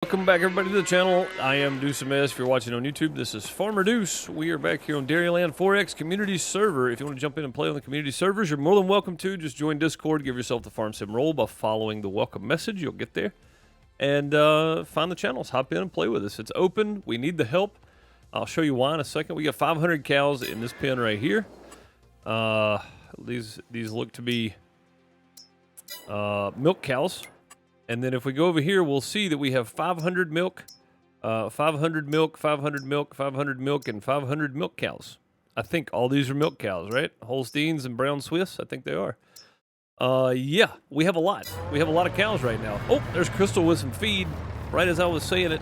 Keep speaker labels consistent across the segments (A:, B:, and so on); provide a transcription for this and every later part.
A: Welcome back, everybody, to the channel. I am Deuce If you're watching on YouTube, this is Farmer Deuce. We are back here on Dairyland 4X Community Server. If you want to jump in and play on the community servers, you're more than welcome to. Just join Discord, give yourself the Farm Sim role by following the welcome message. You'll get there. And find the channels. Hop in and play with us. It's open. We need the help. I'll show you why in a second. We got 500 cows in this pen right here. These look to be milk cows. And then if we go over here, we'll see that we have 500 milk, 500 milk, 500 milk, 500 milk, and 500 milk cows. I think all these are milk cows, right? Holsteins and brown Swiss, I think they are. Yeah, we have a lot. We have a lot of cows right now. Oh, there's Crystal with some feed, right as I was saying it.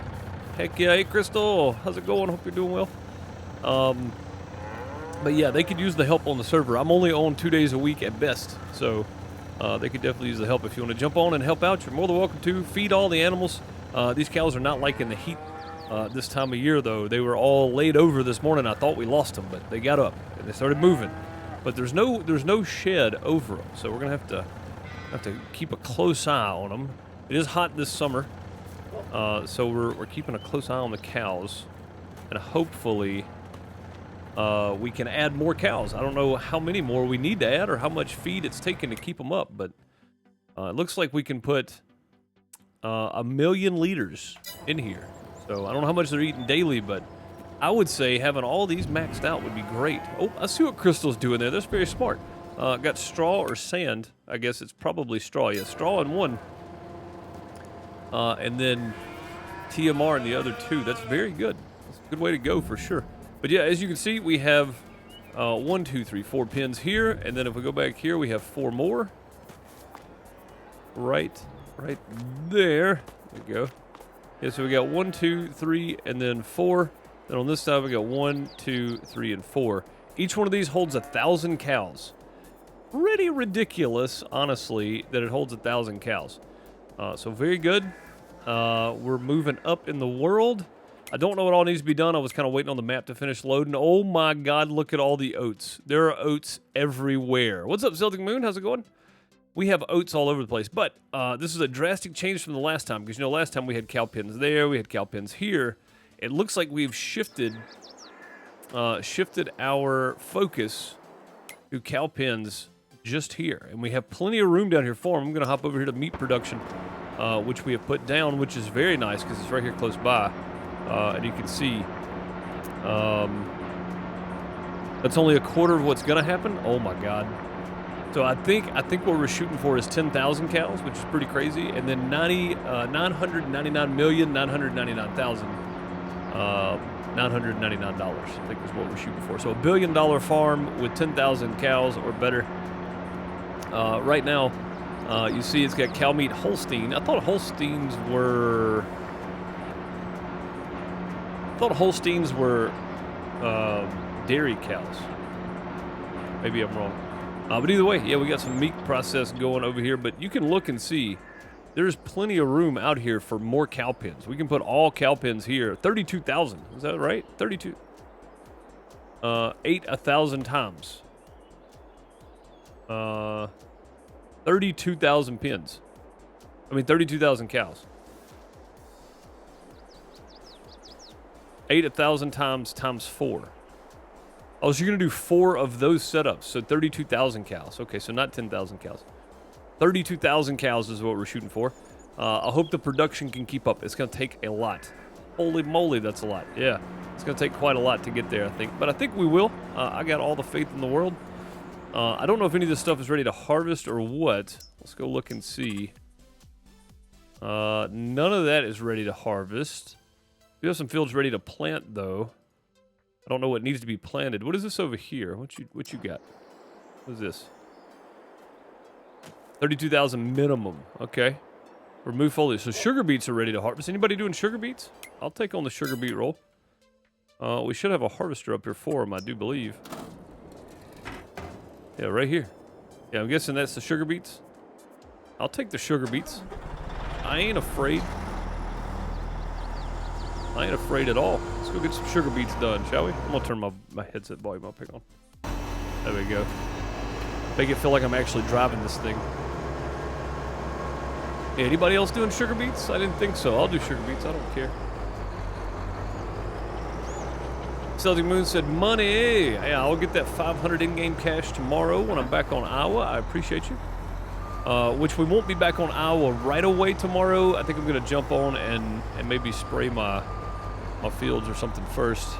A: Heck yeah, hey Crystal, how's it going? Hope you're doing well. But yeah, they could use the help on the server. I'm only on 2 days a week at best, so... they could definitely use the help. If you want to jump on and help out, you're more than welcome to. Feed all the animals. These cows are not liking the heat this time of year, though. They were all laid over this morning. I thought we lost them, but they got up and they started moving. But there's no shed over them, so we're gonna have to keep a close eye on them. It is hot this summer, so we're keeping a close eye on the cows, and hopefully. We can add more cows. I don't know how many more we need to add or how much feed it's taken to keep them up, but it looks like we can put 1 million liters in here. So I don't know how much they're eating daily, but I would say having all these maxed out would be great. Oh, I see what Crystal's doing there. That's very smart. Got straw or sand. I guess it's probably straw. Yeah, straw in one. And then TMR in the other two. That's very good. That's a good way to go for sure. But yeah, as you can see, we have 1, 2, 3, 4 pins here, and then if we go back here, we have 4 more. Right there. There we go. Yeah, so we got 1, 2, 3, and then 4. Then on this side, we got 1, 2, 3, and 4. Each one of these holds 1,000 cows. Pretty ridiculous, honestly, that it holds 1,000 cows. So very good. We're moving up in the world. I don't know what all needs to be done. I was kind of waiting on the map to finish loading. Oh my God, look at all the oats. There are oats everywhere. What's up, Celtic Moon? How's it going? We have oats all over the place, but this is a drastic change from the last time, because, you know, last time we had cow pens there, we had cow pens here. It looks like we've shifted our focus to cow pens just here, and we have plenty of room down here for them. I'm going to hop over here to meat production, which we have put down, which is very nice because it's right here close by. And you can see that's only a quarter of what's going to happen. Oh my God. So I think what we're shooting for is 10,000 cows, which is pretty crazy. And then $999,999,999, I think is what we're shooting for. So $1 billion farm with 10,000 cows or better. Right now, you see it's got cow meat Holstein. I thought Holsteins were dairy cows. Maybe I'm wrong. But either way, yeah, we got some meat process going over here, but you can look and see there's plenty of room out here for more cow pens. We can put all cow pens here. 32,000, is that right? 32. 1,000 times. 32,000 pens. I mean, 32,000 cows. 1,000 times 4. Oh, so you're going to do 4 of those setups. So 32,000 cows. Okay, so not 10,000 cows. 32,000 cows is what we're shooting for. I hope the production can keep up. It's going to take a lot. Holy moly, that's a lot. Yeah, it's going to take quite a lot to get there, I think. But I think we will. I got all the faith in the world. I don't know if any of this stuff is ready to harvest or what. Let's go look and see. None of that is ready to harvest. We have some fields ready to plant, though. I don't know what needs to be planted. What is this over here? What you got? What is this? 32,000 minimum. Okay. Remove foliage. So sugar beets are ready to harvest. Anybody doing sugar beets? I'll take on the sugar beet roll. We should have a harvester up here for them, I do believe. Yeah, right here. Yeah, I'm guessing that's the sugar beets. I'll take the sugar beets. I ain't afraid. I ain't afraid at all. Let's go get some sugar beets done, shall we? I'm gonna turn my headset volume up. Hang on. There we go. Make it feel like I'm actually driving this thing. Yeah, anybody else doing sugar beets? I didn't think so. I'll do sugar beets. I don't care. Celtic Moon said, money. Yeah, I'll get that 500 in-game cash tomorrow when I'm back on Iowa. I appreciate you. Which we won't be back on Iowa right away tomorrow. I think I'm going to jump on and maybe spray my fields or something first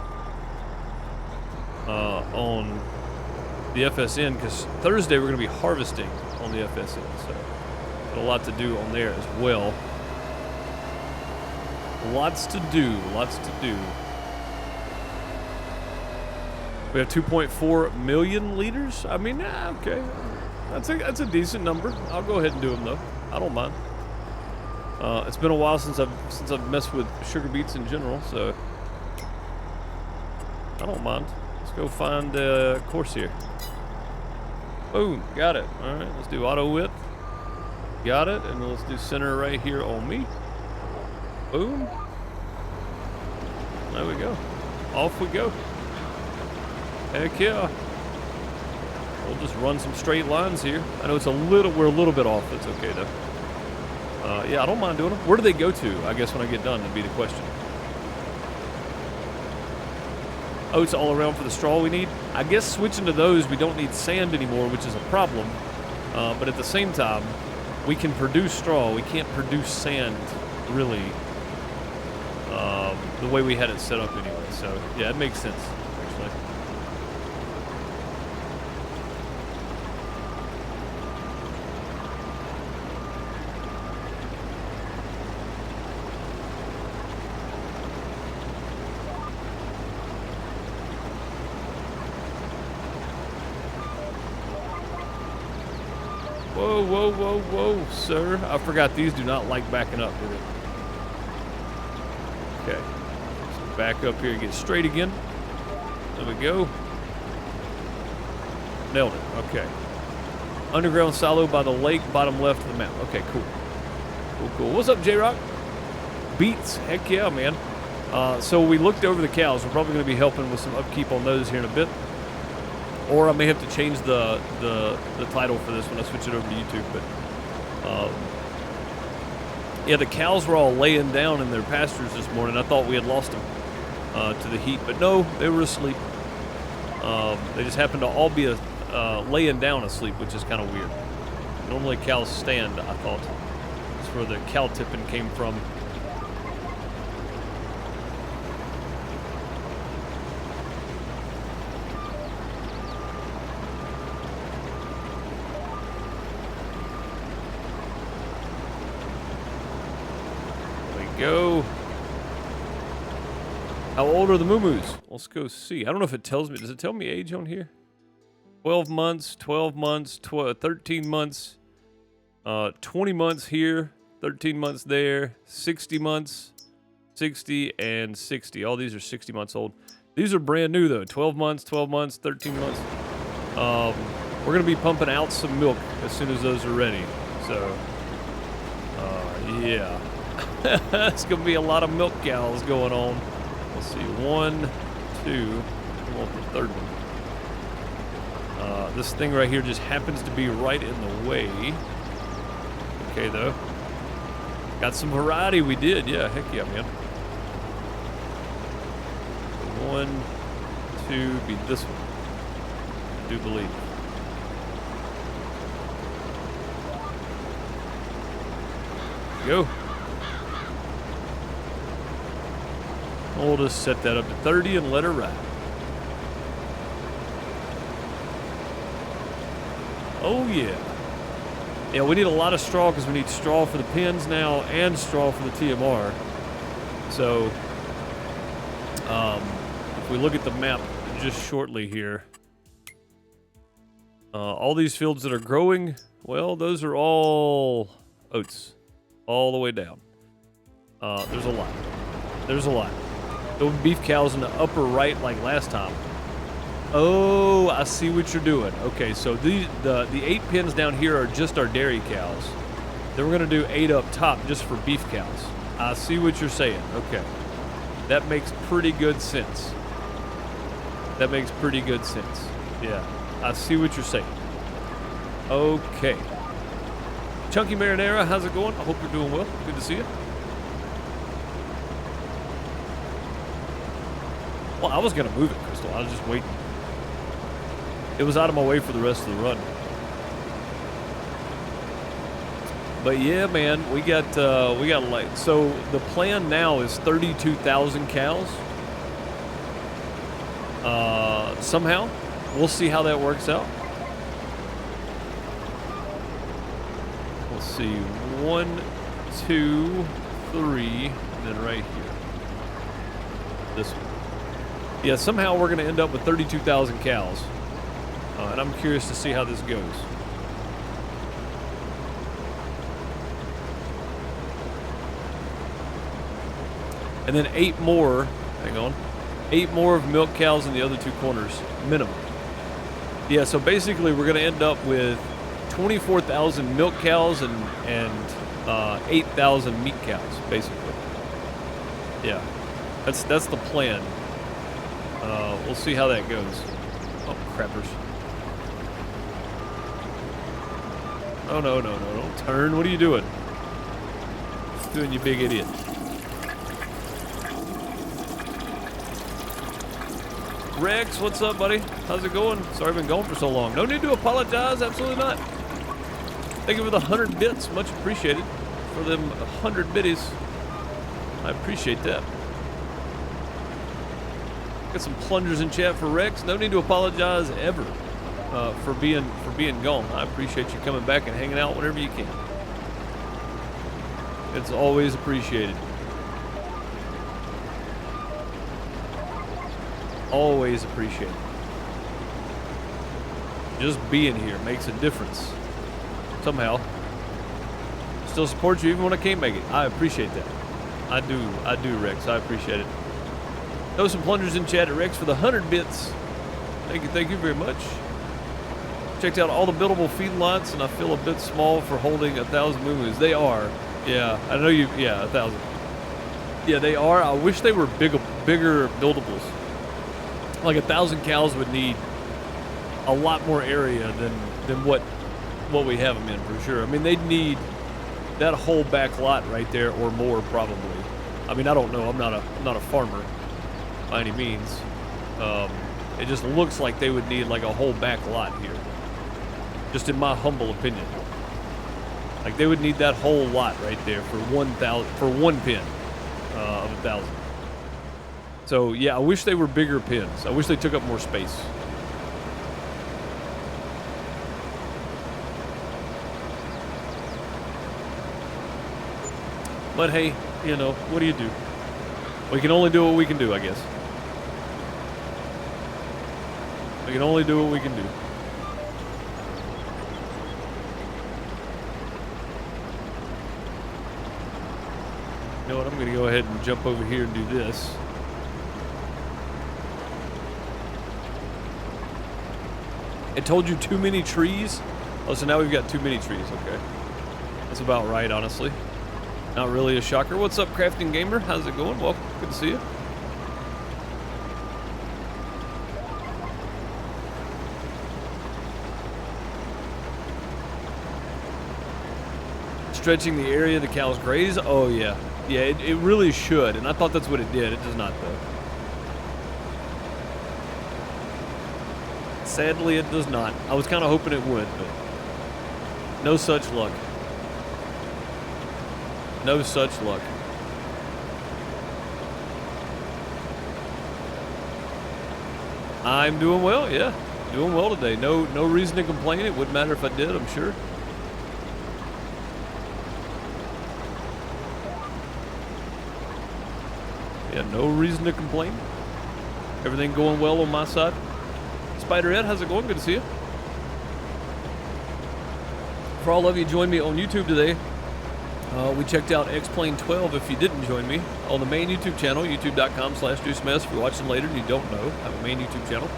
A: on the FSN, because Thursday we're going to be harvesting on the FSN. So got a lot to do on there as well. Lots to do. Lots to do. We have 2.4 million liters. I mean, okay, that's a decent number. I'll go ahead and do them though. I don't mind. It's been a while since I've messed with sugar beets in general, so I don't mind. Let's go find a course here. Boom, got it. All right, let's do auto width. Got it, and let's do center right here on me. Boom. There we go. Off we go. Heck yeah. We'll just run some straight lines here. I know we're a little bit off. That's okay though. Yeah, I don't mind doing them. Where do they go to? I guess when I get done would be the question. Oats all around for the straw we need. I guess switching to those, we don't need sand anymore, which is a problem. But at the same time, we can produce straw. We can't produce sand, really, the way we had it set up anyway. So, yeah, it makes sense, actually. Whoa, whoa, whoa, whoa, sir. I forgot these do not like backing up, do they? Okay. Let's back up here and get straight again. There we go. Nailed it. Okay. Underground silo by the lake, bottom left of the map. Okay, cool. Cool, cool. What's up, J-Rock? Beets. Heck yeah, man. So we looked over the cows. We're probably going to be helping with some upkeep on those here in a bit. Or I may have to change the title for this when I switch it over to YouTube. But yeah, the cows were all laying down in their pastures this morning. I thought we had lost them to the heat, but no, they were asleep. They just happened to all be laying down asleep, which is kind of weird. Normally cows stand, I thought. That's where the cow tipping came from. Go. How old are the moo-moos? Let's go see. I don't know if it tells me. Does it tell me age on here? 12 months, 12 months, 13 months, 20 months here, 13 months there, 60 months, 60, and 60. All these are 60 months old. These are brand new, though. 12 months, 12 months, 13 months. We're going to be pumping out some milk as soon as those are ready. So, yeah. It's going to be a lot of milk cows going on. Let's see. 1, 2. I want the third one. This thing right here just happens to be right in the way. Okay, though. Got some variety we did. Yeah, heck yeah, man. 1, 2, be this one. I do believe. Go. We'll just set that up to 30 and let her ride. Oh, yeah. Yeah, we need a lot of straw because we need straw for the pens now and straw for the TMR. So, if we look at the map just shortly here, all these fields that are growing, well, those are all oats. All the way down. There's a lot. There's a lot. The beef cows in the upper right like last time. Oh, I see what you're doing. Okay, so the 8 pens down here are just our dairy cows. Then we're going to do 8 up top just for beef cows. I see what you're saying. Okay. That makes pretty good sense. That makes pretty good sense. Yeah. I see what you're saying. Okay. Chunky Marinara, how's it going? I hope you're doing well. Good to see you. Well, I was going to move it, Crystal. I was just waiting. It was out of my way for the rest of the run. But yeah, man, we got like, so the plan now is 32,000 cows. Somehow, we'll see how that works out. Let's see, 1, 2, 3, and then right here. This one. Yeah, somehow we're going to end up with 32,000 cows. And I'm curious to see how this goes. And then 8 more, hang on, 8 more of milk cows in the other 2 corners, minimum. Yeah, so basically we're going to end up with 24,000 milk cows and 8,000 meat cows, basically. Yeah, that's the plan. We'll see how that goes. Oh, crappers. Oh, no, don't turn. What are you doing? Doing, you big idiot. Rex, what's up, buddy? How's it going? Sorry I've been gone for so long. No need to apologize, absolutely not. Thank you for the 100 bits, much appreciated. For them 100 biddies, I appreciate that. Got some plungers in chat for Rex. No need to apologize ever for being gone. I appreciate you coming back and hanging out whenever you can. It's always appreciated. Always appreciated. Just being here makes a difference. Somehow. Still support you even when I can't make it. I appreciate that. I do, Rex. I appreciate it. Throw some plungers in chat at Rex for the 100 bits. Thank you very much. Checked out all the buildable feedlots, and I feel a bit small for holding 1,000 moo-moos. They are. Yeah, I know you. Yeah, 1,000. Yeah, they are. I wish they were bigger buildables. Like 1,000 cows would need a lot more area than what we have them in, for sure. I mean, they'd need that whole back lot right there or more, probably. I mean, I don't know. I'm not a farmer by any means. It just looks like they would need like a whole back lot here, just in my humble opinion. Like they would need that whole lot right there for 1,000 for one pen of 1,000. So yeah, I wish they were bigger pens. I wish they took up more space. But hey, you know, what do you do? We can only do what we can do, I guess. We can only do what we can do. You know what? I'm going to go ahead and jump over here and do this. It told you too many trees? Oh, so now we've got too many trees. Okay. That's about right, honestly. Not really a shocker. What's up, Crafting Gamer? How's it going? Welcome. Good to see you. Stretching the area the cows graze? Oh, yeah. Yeah, it really should. And I thought that's what it did. It does not, though. Sadly, it does not. I was kind of hoping it would, but no such luck. No such luck. I'm doing well, yeah. Doing well today. No reason to complain. It wouldn't matter if I did, I'm sure. Yeah, no reason to complain. Everything going well on my side. Spider Ed, how's it going? Good to see you. For all of you joined me on YouTube today, we checked out X-Plane 12 if you didn't join me on the main YouTube channel, youtube.com/JuiceMess. If you're watching later and you don't know, I have a main YouTube channel.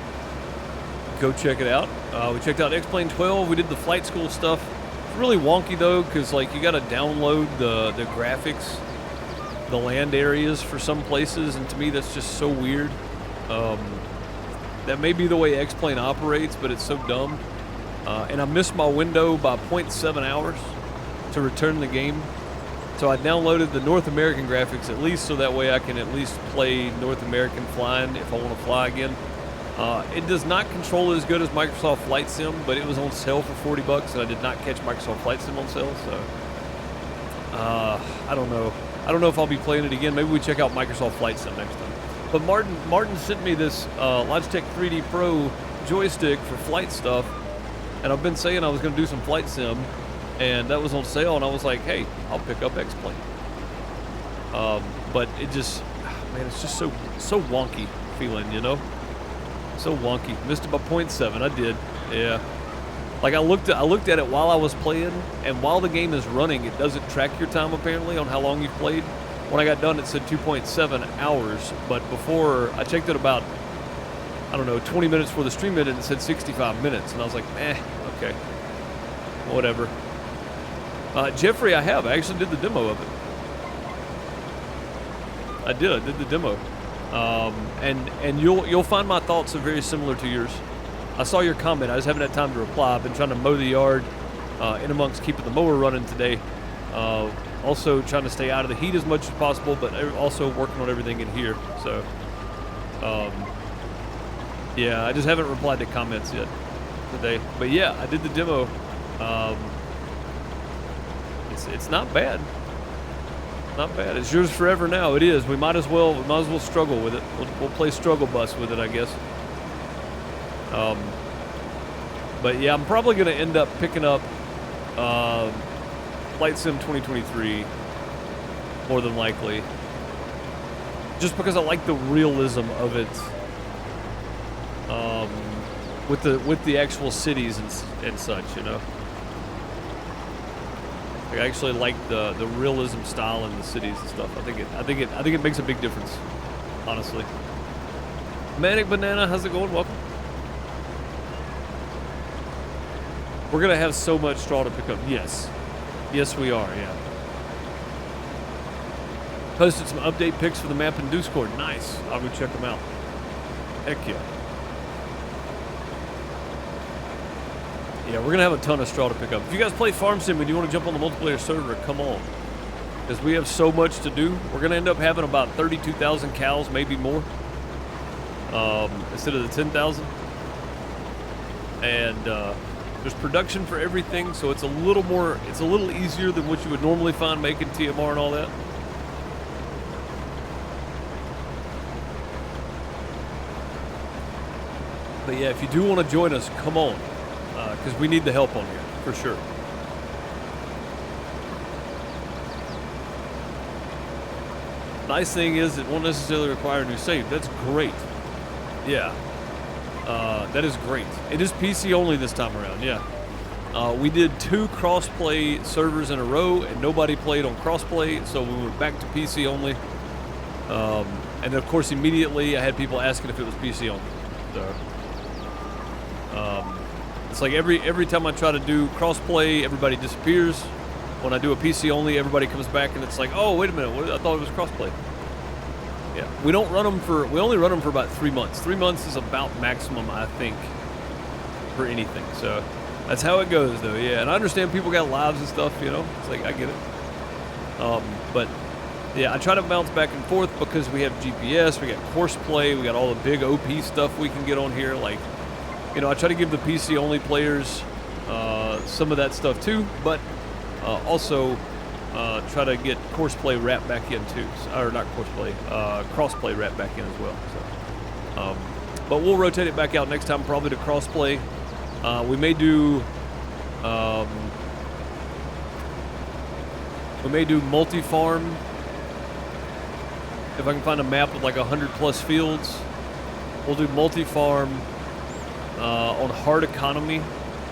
A: Go check it out. We checked out X-Plane 12. We did the flight school stuff. It's really wonky though, because like you got to download the graphics, the land areas for some places, and to me that's just so weird. That may be the way X-Plane operates, but it's so dumb. And I missed my window by 0.7 hours. to return the game. So I downloaded the North American graphics at least, so that way I can at least play North American flying if I want to fly again. It does not control as good as Microsoft Flight Sim, but it was on sale for $40, and I did not catch Microsoft Flight Sim on sale, so I don't know. I don't know if I'll be playing it again. Maybe we check out Microsoft Flight Sim next time. But Martin sent me this Logitech 3D Pro joystick for flight stuff, and I've been saying I was going to do some Flight Sim, and that was on sale, and I was like, hey, I'll pick up X-Plane. But it just, man, it's just so wonky feeling, you know? So wonky. Missed it by 0.7. I did. Yeah. Like I looked at it while I was playing, and while the game is running, it doesn't track your time apparently on how long you've played. When I got done, it said 2.7 hours, but before I checked it about, I don't know, 20 minutes before the stream ended, it said 65 minutes, and I was like, okay, whatever. Jeffrey, I actually did the demo of it. I did the demo. And you'll find my thoughts are very similar to yours. I saw your comment. I just haven't had time to reply. I've been trying to mow the yard in amongst keeping the mower running today. Also trying to stay out of the heat as much as possible, but also working on everything in here. So, yeah, I just haven't replied to comments yet today. But yeah, I did the demo. It's not bad. Not bad. It's yours forever now. It is. We might as well struggle with it. We'll play struggle bus with it, I guess. But yeah, I'm probably gonna end up picking up Flight Sim 2023 more than likely, just because I like the realism of it, with the actual cities and such, you know. Like I actually like the realism style in the cities and stuff. I think it makes a big difference, honestly. Manic Banana, how's it going? Welcome. We're gonna have so much straw to pick up. Yes, we are. Yeah. Posted some update pics for the map in Discord. Nice. I'll go check them out. Heck yeah. Yeah, we're gonna have a ton of straw to pick up. If you guys play Farm Sim and you want to jump on the multiplayer server, come on. Because we have so much to do. We're gonna end up having about 32,000 cows, maybe more, instead of the 10,000. And there's production for everything, so it's a little easier than what you would normally find making TMR and all that. But yeah, if you do want to join us, come on. Because we need the help on here, for sure. Nice thing is it won't necessarily require a new save. That's great. Yeah. That is great. It is PC only this time around, yeah. We did 2 crossplay servers in a row, and nobody played on crossplay, so we went back to PC only. And then, of course, immediately I had people asking if it was PC only. So, it's like every time I try to do crossplay, everybody disappears. When I do a PC only, everybody comes back, and it's like, oh, wait a minute, I thought it was crossplay. Yeah, we only run them for about 3 months. 3 months is about maximum, I think, for anything. So that's how it goes, though. Yeah, and I understand people got lives and stuff, you know. It's like, I get it. But yeah, I try to bounce back and forth because we have GPS, we got Courseplay, we got all the big OP stuff we can get on here. Like, you know, I try to give the PC only players some of that stuff too, but also try to get Courseplay wrapped back in too, or not Courseplay, Crossplay wrapped back in as well. So, but we'll rotate it back out next time, probably to Crossplay. We may do multi-farm if I can find a map with like 100+ fields. We'll do multi-farm on hard economy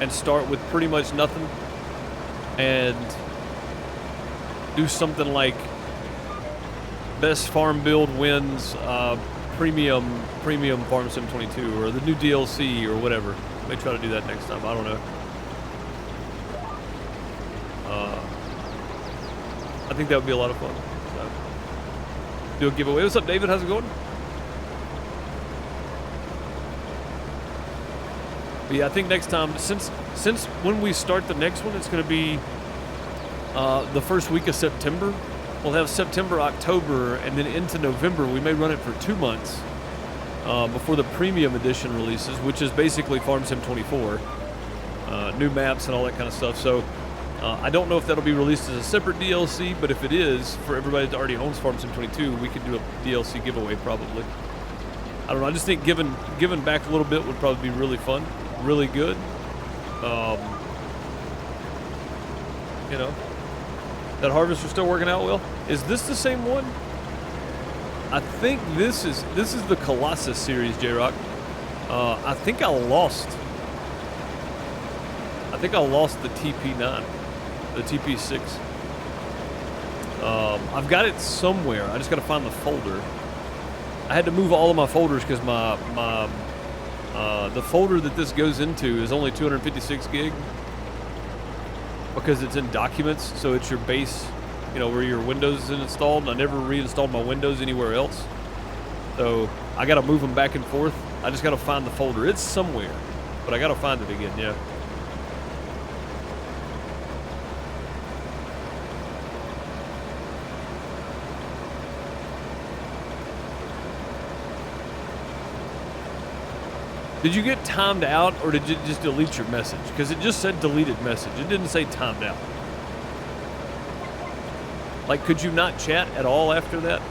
A: and start with pretty much nothing, and do something like best farm build wins premium Farm Sim 22 or the new DLC or whatever. May try to do that next time. I don't know. I think that would be a lot of fun. So, do a giveaway. What's up, David? How's it going? But yeah, I think next time, since when we start the next one, it's going to be the first week of September. We'll have September, October, and then into November. We may run it for 2 months before the premium edition releases, which is basically Farm Sim 24, new maps and all that kind of stuff. So I don't know if that'll be released as a separate DLC, but if it is, for everybody that already owns Farm Sim 22, we could do a DLC giveaway probably. I don't know. I just think giving back a little bit would probably be really fun, really good. You know, that harvester's still working out well. Is this the same one? I think this is the Colossus series, J-Rock. I think I lost the TP9, the TP6. I've got it somewhere. I just got to find the folder. I had to move all of my folders because the folder that this goes into is only 256 gig because it's in documents, so it's your base, you know, where your Windows is installed. And I never reinstalled my Windows anywhere else, so I got to move them back and forth. I just got to find the folder. It's somewhere, but I got to find it again. Yeah. Did you get timed out, or did you just delete your message? Because it just said deleted message. It didn't say timed out. Like, could you not chat at all after that?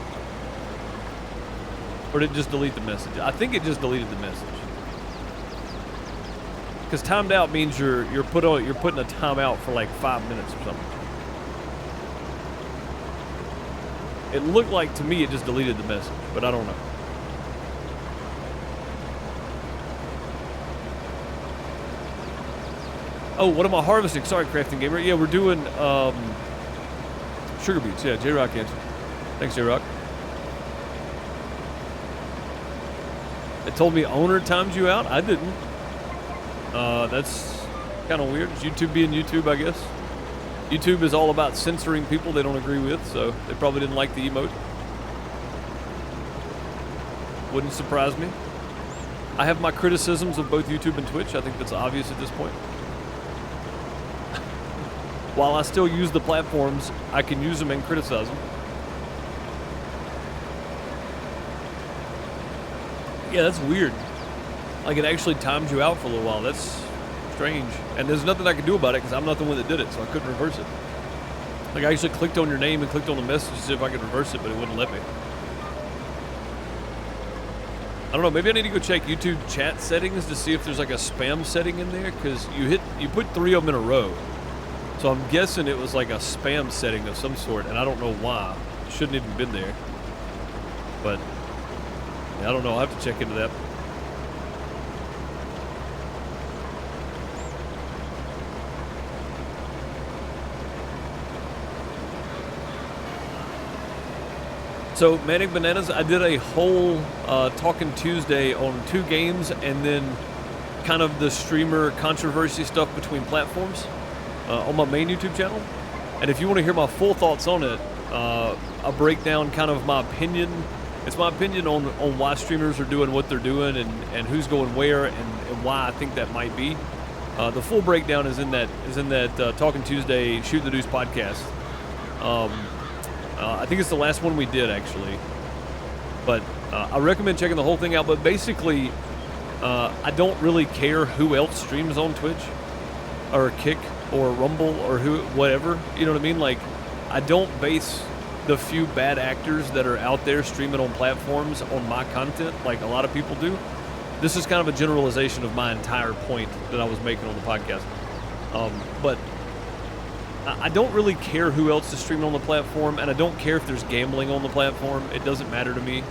A: Or did it just delete the message? I think it just deleted the message. Because timed out means you're putting a timeout for like 5 minutes or something. It looked like to me it just deleted the message, but I don't know. Oh, what am I harvesting? Sorry, Crafting Gamer. Yeah, we're doing sugar beets. Yeah, J-Rock answered. Thanks, J-Rock. It told me owner timed you out. I didn't. That's kind of weird. It's YouTube being YouTube, I guess. YouTube is all about censoring people they don't agree with, so they probably didn't like the emote. Wouldn't surprise me. I have my criticisms of both YouTube and Twitch. I think that's obvious at this point. While I still use the platforms, I can use them and criticize them. Yeah, that's weird. Like, it actually timed you out for a little while. That's strange. And there's nothing I can do about it because I'm not the one that did it, so I couldn't reverse it. Like, I actually clicked on your name and clicked on the message to see if I could reverse it, but it wouldn't let me. I don't know, maybe I need to go check YouTube chat settings to see if there's like a spam setting in there, because you put 3 of them in a row. So I'm guessing it was like a spam setting of some sort, and I don't know why. It shouldn't even been there. But yeah, I don't know. I'll have to check into that. So Manic Bananas, I did a whole Talking Tuesday on 2 games, and then kind of the streamer controversy stuff between platforms. On my main YouTube channel. And if you want to hear my full thoughts on it, I break down kind of my opinion. It's my opinion on why streamers are doing what they're doing and who's going where and why I think that might be. The full breakdown is in that Talking Tuesday Shoot the Deuce podcast. I think it's the last one we did, actually. But I recommend checking the whole thing out. But basically, I don't really care who else streams on Twitch or Kick or Rumble or whatever, you know what I mean? Like, I don't base the few bad actors that are out there streaming on platforms on my content like a lot of people do. This is kind of a generalization of my entire point that I was making on the podcast. But I don't really care who else is streaming on the platform, and I don't care if there's gambling on the platform. It doesn't matter to me.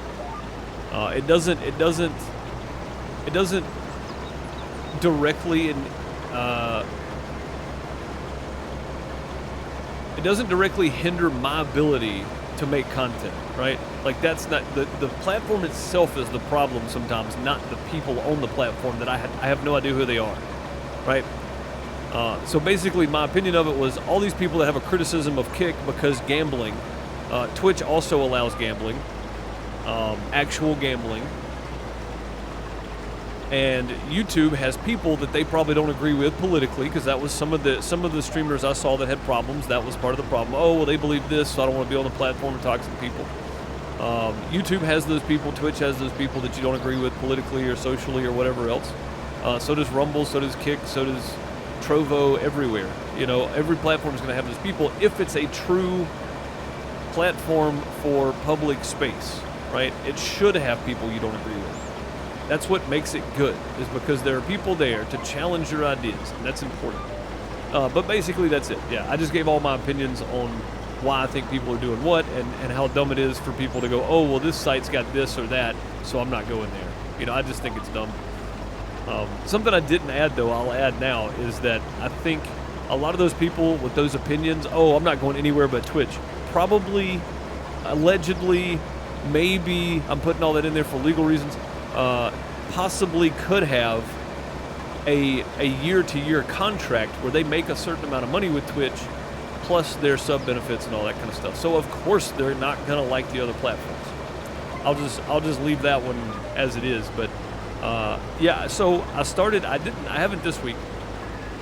A: It doesn't directly it doesn't directly hinder my ability to make content, right? Like, that's not the platform itself is the problem sometimes, not the people on the platform that I have no idea who they are, right? So basically, my opinion of it was all these people that have a criticism of Kick because gambling. Twitch also allows gambling, actual gambling. And YouTube has people that they probably don't agree with politically, because that was some of the streamers I saw that had problems. That was part of the problem. Oh, well, they believe this, so I don't want to be on the platform and talk to people. YouTube has those people. Twitch has those people that you don't agree with politically or socially or whatever else. So does Rumble, so does Kick, so does Trovo, everywhere. You know, every platform is going to have those people if it's a true platform for public space, right? It should have people you don't agree with. That's what makes it good, is because there are people there to challenge your ideas, and that's important. But basically, that's it. Yeah, I just gave all my opinions on why I think people are doing what, and how dumb it is for people to go, oh, well, this site's got this or that, so I'm not going there. You know, I just think it's dumb. Something I didn't add, though, I'll add now, is that I think a lot of those people with those opinions, oh, I'm not going anywhere but Twitch, probably, allegedly, maybe, I'm putting all that in there for legal reasons, possibly could have a year-to-year contract where they make a certain amount of money with Twitch, plus their sub benefits and all that kind of stuff. So of course they're not gonna like the other platforms. I'll just leave that one as it is. But yeah, so I haven't this week,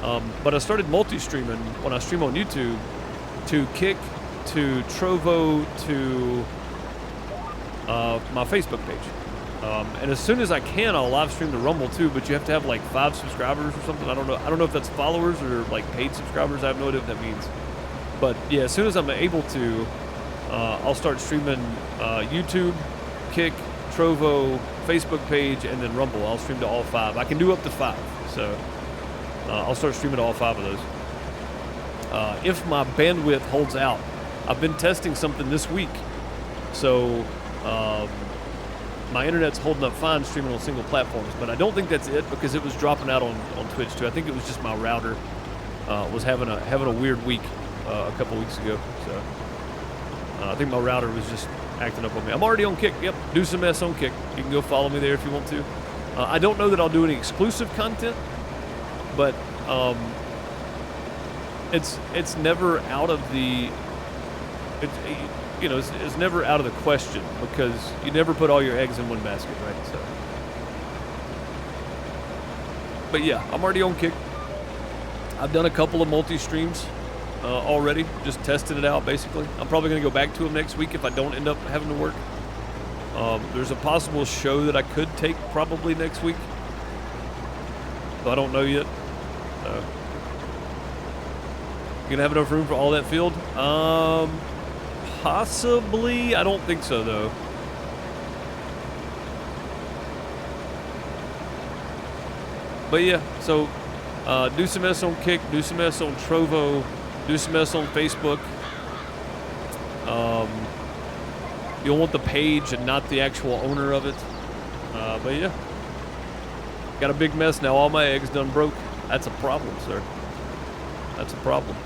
A: but I started multi-streaming when I stream on YouTube to Kick, to Trovo, to my Facebook page. And as soon as I can, I'll live stream the Rumble too, but you have to have like 5 subscribers or something. I don't know if that's followers or like paid subscribers. I have no idea what that means. But yeah, as soon as I'm able to, I'll start streaming YouTube, Kick, Trovo, Facebook page, and then Rumble. I'll stream to all 5. I can do up to 5, so I'll start streaming to all 5 of those. If my bandwidth holds out, I've been testing something this week, so my internet's holding up fine streaming on single platforms, but I don't think that's it, because it was dropping out on Twitch too. I think it was just my router was having a weird week a couple weeks ago. So I think my router was just acting up on me. I'm already on Kick. Yep, do some mess on Kick. You can go follow me there if you want to. I don't know that I'll do any exclusive content, but it's never out of the it's never out of the question, because you never put all your eggs in one basket, right? So, but yeah, I'm already on Kick. I've done a couple of multi-streams already, just testing it out, basically. I'm probably going to go back to them next week if I don't end up having to work. There's a possible show that I could take probably next week, but I don't know yet. You gonna have enough room for all that field? Possibly. I don't think so, though. But yeah, so do some S on Kick, do some S on Trovo, do some S on Facebook. You'll want the page and not the actual owner of it. But yeah, got a big mess now. All my eggs done broke. That's a problem, sir. That's a problem.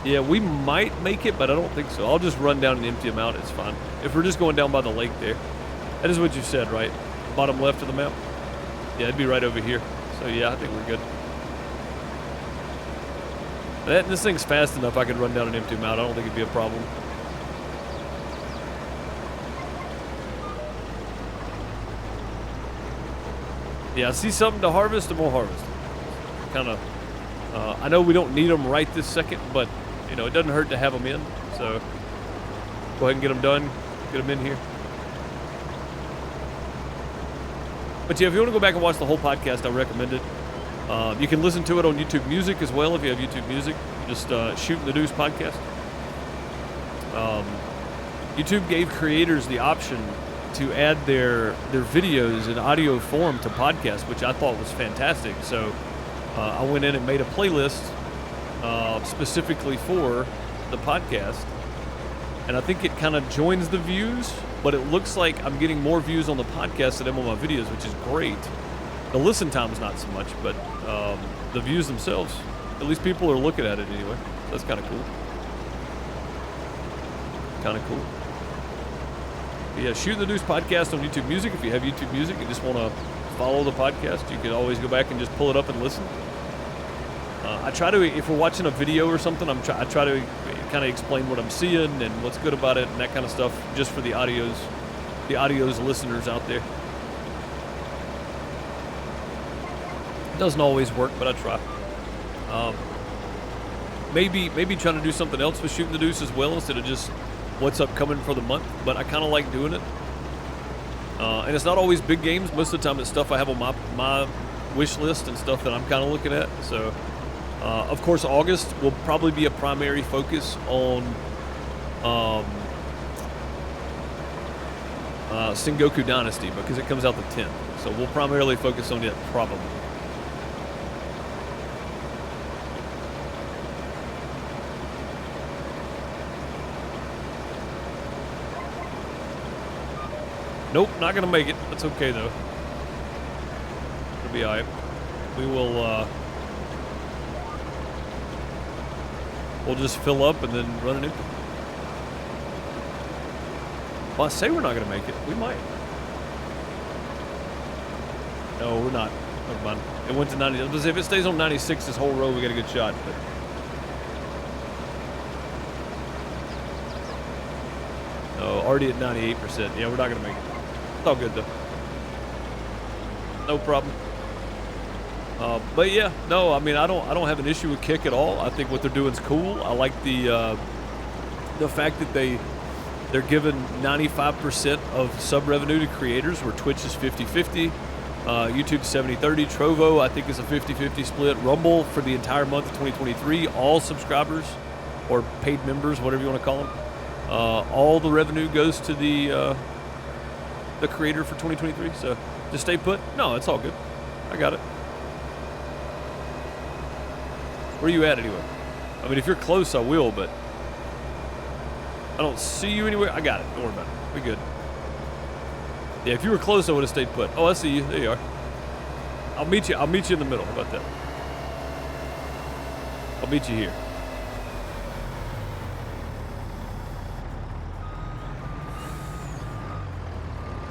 A: Yeah, we might make it, but I don't think so. I'll just run down and empty them out. It's fine. If we're just going down by the lake there. That is what you said, right? Bottom left of the map? Yeah, it'd be right over here. So yeah, I think we're good. This thing's fast enough I could run down and empty them out. I don't think it'd be a problem. Yeah, I see something to harvest, and we'll harvest. Kind of, I know we don't need them right this second, but, you know, it doesn't hurt to have them in. So, go ahead and get them done, get them in here. But yeah, if you want to go back and watch the whole podcast, I recommend it. You can listen to it on YouTube Music as well if you have YouTube Music. Just Shooting the Deuce podcast. YouTube gave creators the option to add their videos in audio form to podcasts, which I thought was fantastic. So I went in and made a playlist specifically for the podcast, and I think it kind of joins the views, but it looks like I'm getting more views on the podcast than I'm on my videos, which is great. The listen time is not so much, but the views themselves, at least people are looking at it anyway. That's kind of cool. Kind of cool. Yeah, Shooting the Deuce podcast on YouTube Music. If you have YouTube Music and just want to follow the podcast, you can always go back and just pull it up and listen. I try to, if we're watching a video or something, I try to kind of explain what I'm seeing and what's good about it and that kind of stuff, just for the audio's listeners out there. It doesn't always work, but I try. Maybe trying to do something else with Shooting the Deuce as well, instead of just what's upcoming for the month, but I kind of like doing it. And it's not always big games. Most of the time it's stuff I have on my wish list and stuff that I'm kind of looking at. So, of course, August will probably be a primary focus on Sengoku Dynasty, because it comes out the 10th. So we'll primarily focus on it, probably. Nope, not gonna make it. That's okay though. It'll be alright. We will, we'll just fill up and then run it empty. Well, I say we're not gonna make it. We might. No, we're not. Never mind. It went to 90. If it stays on 96 this whole row, we got a good shot. But no, already at 98%. Yeah, we're not gonna make it. It's all good though. No problem. But yeah, no, I mean, I don't have an issue with Kick at all. I think what they're doing is cool. I like the fact that they're giving 95% of sub revenue to creators, where Twitch is 50-50, YouTube 70-30, Trovo I think is a 50-50 split. Rumble for the entire month of 2023, all subscribers or paid members, whatever you want to call them, all the revenue goes to the creator for 2023. So just stay put. No, it's all good. I got it. Where are you at anyway? I mean, if you're close, I will, but I don't see you anywhere. I got it. Don't worry about it. We good. Yeah, if you were close, I would have stayed put. Oh, I see you. There you are. I'll meet you in the middle. How about that? I'll meet you here.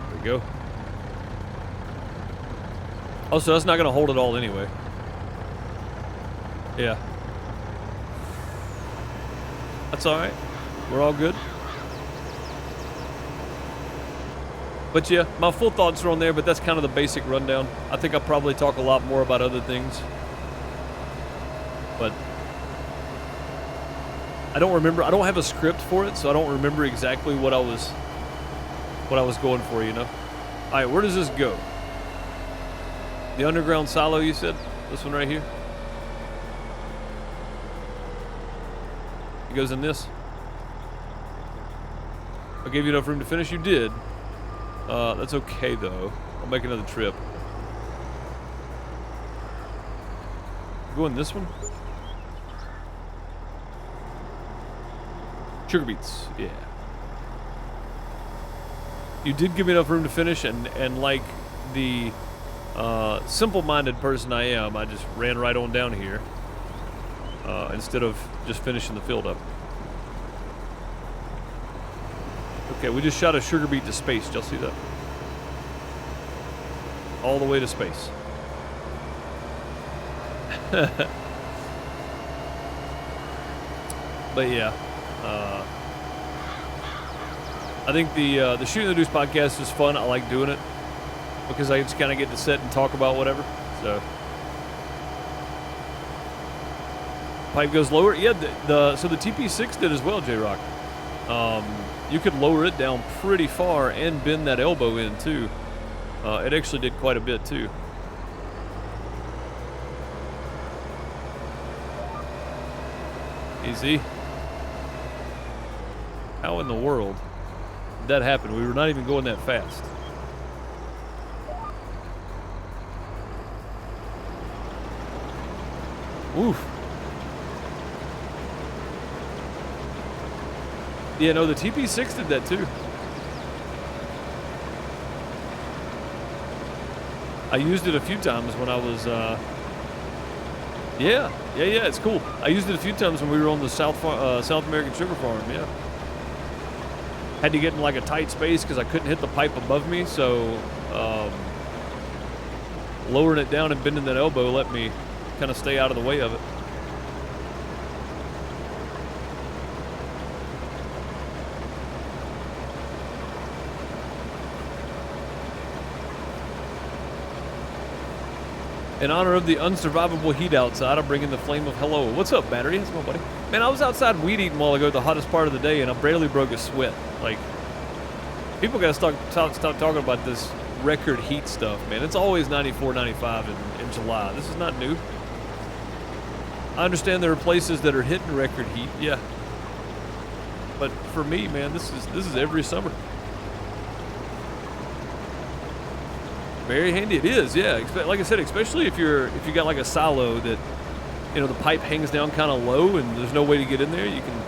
A: There we go. Also, that's not going to hold it all anyway. Yeah. That's alright. We're all good. But yeah, my full thoughts are on there, but that's kind of the basic rundown. I think I'll probably talk a lot more about other things. But I don't remember. I don't have a script for it, so I don't remember exactly what I was going for, you know? Alright, where does this go? The underground silo, you said? This one right here? It goes in this. I gave you enough room to finish. You did. That's okay though. I'll make another trip. Go in this one. Sugar beets. Yeah. You did give me enough room to finish, and like the simple-minded person I am, I just ran right on down here. Instead of just finishing the field up. Okay, we just shot a sugar beet to space. Did y'all see that? All the way to space. But yeah, I think the Shooting the Deuce podcast is fun. I like doing it because I just kind of get to sit and talk about whatever. So. Pipe goes lower. Yeah, so the TP6 did as well, J-Rock. You could lower it down pretty far and bend that elbow in too. It actually did quite a bit too. Easy. How in the world did that happen? We were not even going that fast. Oof. Yeah, no, the TP6 did that too. I used it a few times when I was, yeah, it's cool. I used it a few times when we were on the South American sugar farm, yeah. Had to get in like a tight space because I couldn't hit the pipe above me, so lowering it down and bending that elbow let me kind of stay out of the way of it. In honor of the unsurvivable heat outside, I'm bringing the flame of hello. What's up, Battery? How's it going, buddy? Man, I was outside weed eating a while ago, the hottest part of the day, and I barely broke a sweat. Like, people gotta stop talking about this record heat stuff, man. It's always 94, 95 in July. This is not new. I understand there are places that are hitting record heat, yeah. But for me, man, this is every summer. Very handy, it is, yeah. Like I said, especially if you got like a silo that, you know, the pipe hangs down kind of low and there's no way to get in there. You can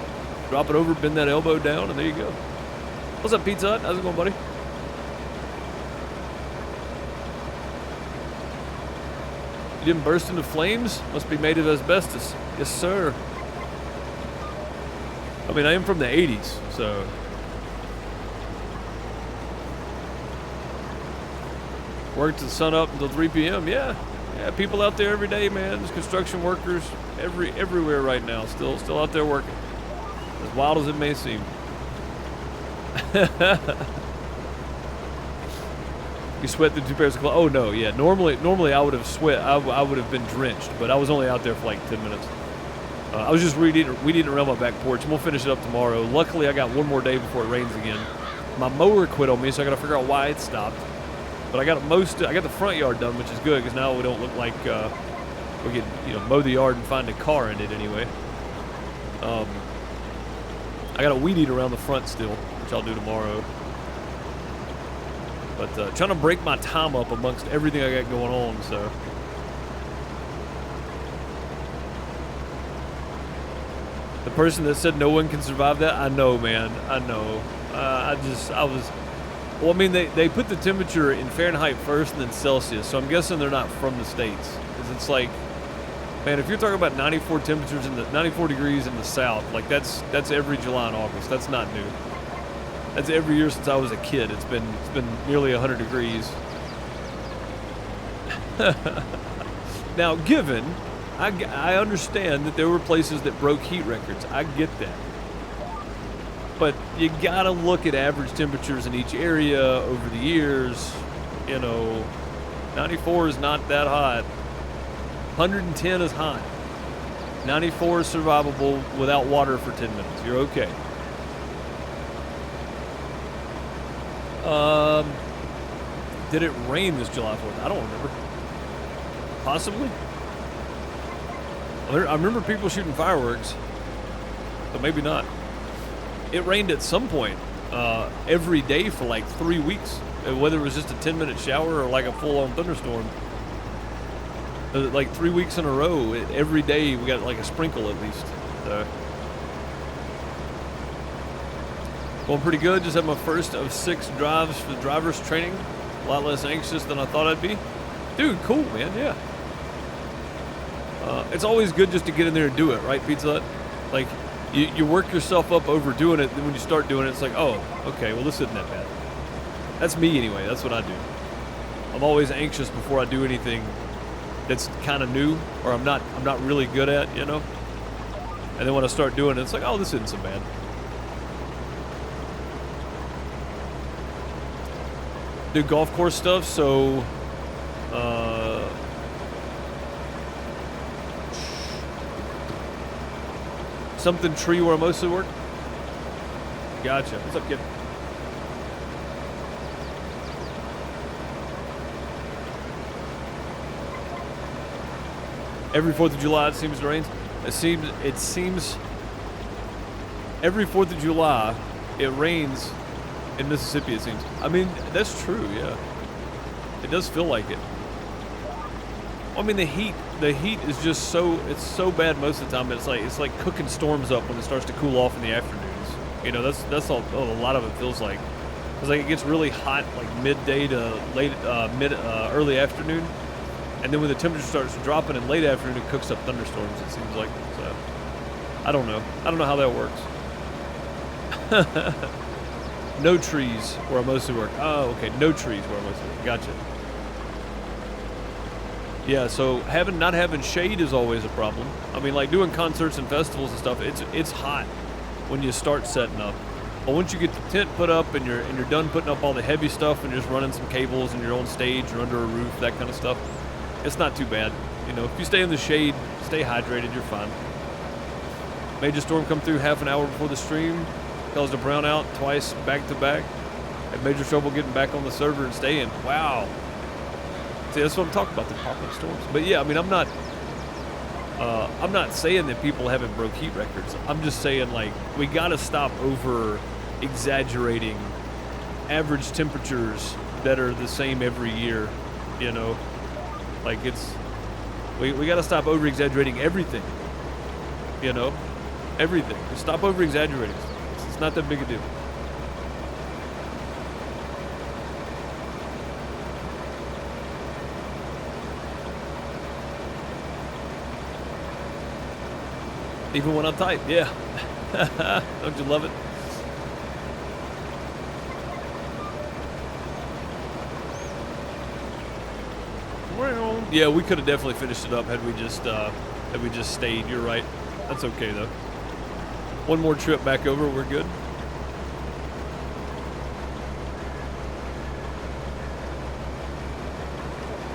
A: drop it over, bend that elbow down, and there you go. What's up, Pizza Hut? How's it going, buddy? You didn't burst into flames? Must be made of asbestos. Yes, sir. I mean, I am from the 80s, so. Worked the sun up until 3 p.m. Yeah, people out there every day, man. There's construction workers everywhere right now. Still out there working. As wild as it may seem. You sweat through 2 pairs of clothes? Oh no, yeah. Normally I would have sweat. I would have been drenched, but I was only out there for like 10 minutes. I was just weed eating around my back porch, and we'll finish it up tomorrow. Luckily, I got one more day before it rains again. My mower quit on me, so I got to figure out why it stopped. But I got the front yard done, which is good because now we don't look like we could, you know, mow the yard and find a car in it anyway. I got to weed eat around the front still, which I'll do tomorrow. But trying to break my time up amongst everything I got going on, so. The person that said no one can survive that, I know, man. I know. Well, I mean, they put the temperature in Fahrenheit first and then Celsius, so I'm guessing they're not from the States. Because it's like, man, if you're talking about 94 temperatures 94 degrees in the South, like that's every July and August. That's not new. That's every year since I was a kid. It's been nearly 100 degrees. Now, given, I understand that there were places that broke heat records. I get that. But you gotta look at average temperatures in each area over the years. You know, 94 is not that hot. 110 is hot. 94 is survivable without water for 10 minutes. You're okay. Did it rain this July 4th? I don't remember. Possibly. I remember people shooting fireworks, but maybe not. It rained at some point every day for like 3 weeks, whether it was just a 10-minute shower or like a full-on thunderstorm. Like 3 weeks in a row, every day we got like a sprinkle at least. So. Going pretty good. Just had my first of 6 drives for driver's training. A lot less anxious than I thought I'd be. Dude, cool, man. Yeah. It's always good just to get in there and do it, right, Pizza Hut? Like. You work yourself up overdoing it, then when you start doing it, it's like, oh, okay, well, this isn't that bad. That's me anyway. That's what I do. I'm always anxious before I do anything that's kind of new or I'm not really good at, you know? And then when I start doing it, it's like, oh, this isn't so bad. Do golf course stuff, so something tree where I mostly work. Gotcha. What's up, kid? Every 4th of July it seems to rain. It seems every 4th of July it rains in Mississippi, it seems. I mean, that's true, yeah. It does feel like it. I mean, the heat is just it's so bad most of the time. It's like cooking storms up when it starts to cool off in the afternoons. You know, that's all a lot of it feels like. It's like it gets really hot like midday to early afternoon, and then when the temperature starts dropping in late afternoon, it cooks up thunderstorms. It seems like. So, I don't know how that works. No trees where I mostly work. Oh, okay, no trees where I mostly work. Gotcha. Yeah, so not having shade is always a problem. I mean, like doing concerts and festivals and stuff, it's hot when you start setting up. But once you get the tent put up and you're done putting up all the heavy stuff and you're just running some cables and you're on stage or under a roof, that kind of stuff, It's not too bad. You know, if you stay in the shade, stay hydrated, you're fine. Major storm come through half an hour before the stream. Caused a brownout twice back to back. Had major trouble getting back on the server and staying. Wow. See, that's what I'm talking about, the pop-up storms. But yeah, I mean, I'm not saying that people haven't broke heat records. I'm just saying, like, we gotta stop over exaggerating average temperatures that are the same every year, you know? Like, we gotta stop over exaggerating everything, you know? Everything. Just stop over exaggerating. It's not that big a deal. Even when I'm tight, yeah. Don't you love it? Yeah, we could have definitely finished it up had we just stayed. You're right. That's okay though. One more trip back over, we're good.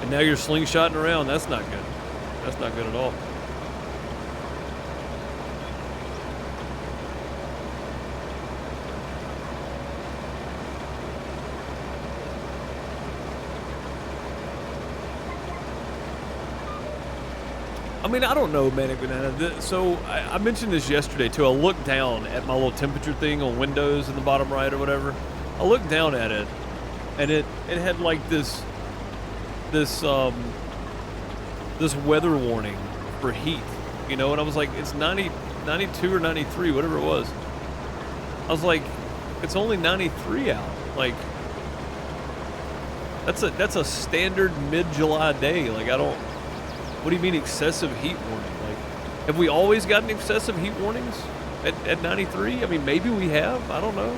A: And now you're slingshotting around. That's not good. That's not good at all. I mean, I don't know, Manic Banana. So I mentioned this yesterday too. I looked down at my little temperature thing on Windows in the bottom right or whatever. I looked down at it, and it had like this weather warning for heat, you know. And I was like, it's 92 or 93, whatever it was. I was like, it's only 93 out. Like, that's a standard mid-July day. Like, I don't. What do you mean excessive heat warning? Like, have we always gotten excessive heat warnings at 93? I mean, maybe we have. I don't know.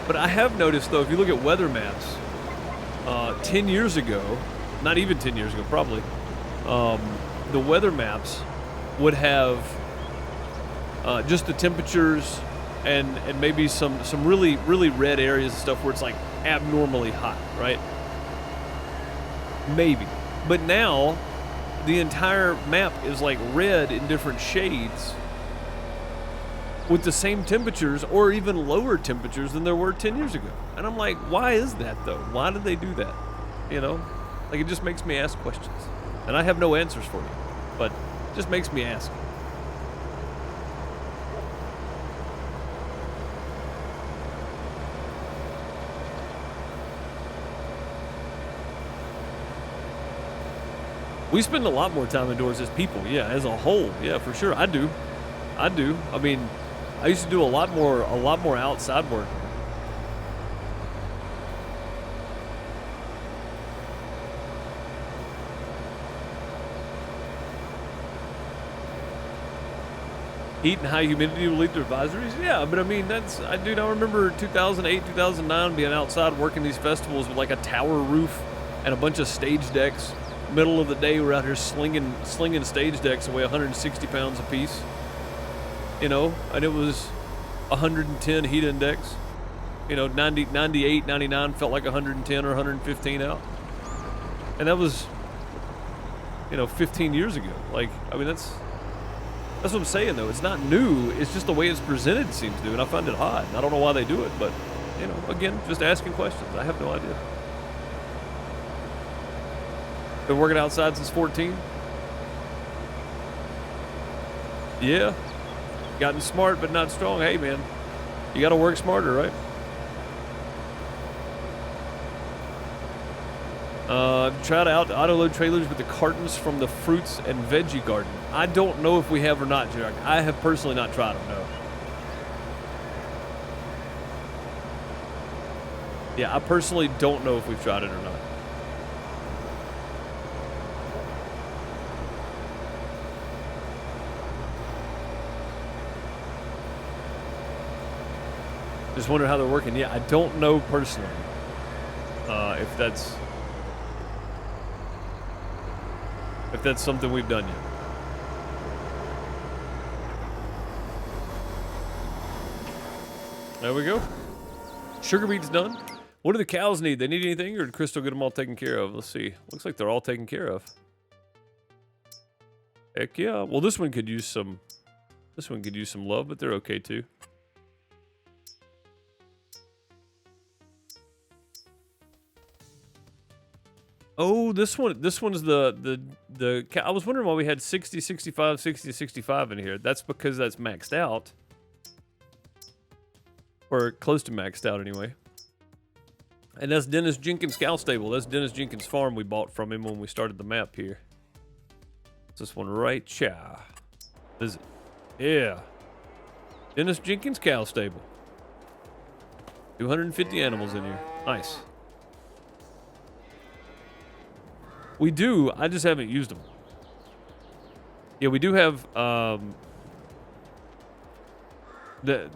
A: But I have noticed, though, if you look at weather maps, 10 years ago, not even 10 years ago, probably, the weather maps would have just the temperatures and maybe some really, really red areas and stuff where it's like abnormally hot, right? Maybe. But now, the entire map is like red in different shades with the same temperatures or even lower temperatures than there were 10 years ago. And I'm like, why is that though? Why did they do that? You know? Like, it just makes me ask questions. And I have no answers for you, but it just makes me ask. We spend a lot more time indoors as people, yeah, as a whole, yeah, for sure. I do. I mean, I used to do a lot more outside work. Heat and high humidity will lead to advisories? Yeah, but I mean, I remember 2008, 2009 being outside working these festivals with like a tower roof and a bunch of stage decks. Middle of the day, we're out here slinging stage decks that weigh 160 pounds a piece, you know, and it was 110 heat index, you know, 90, 98, 99 felt like 110 or 115 out, and that was, you know, 15 years ago. Like, I mean, that's what I'm saying though. It's not new. It's just the way it's presented seems to, and I find it odd. I don't know why they do it, but, you know, again, just asking questions. I have no idea. Been working outside since 14? Yeah. Gotten smart but not strong. Hey, man. You got to work smarter, right? Tried out to auto-load trailers with the cartons from the fruits and veggie garden. I don't know if we have or not, Jack. I have personally not tried them, no. Yeah, I personally don't know if we've tried it or not. Just wonder how they're working. Yeah, I don't know personally if that's something we've done yet. There we go. Sugar beet's done. What do the cows need? They need anything, or did Crystal get them all taken care of? Let's see. Looks like they're all taken care of. Heck yeah. Well, this one could use some. This one could use some love, but they're okay too. Oh, this one's the I was wondering why we had 60, 65, 60, 65 in here. That's because that's maxed out. Or close to maxed out anyway. And that's Dennis Jenkins' cow stable. That's Dennis Jenkins' farm we bought from him when we started the map here. It's this one right here. Visit. Yeah. Dennis Jenkins' cow stable. 250 animals in here. Nice. We do. I just haven't used them. Yeah, we do have none that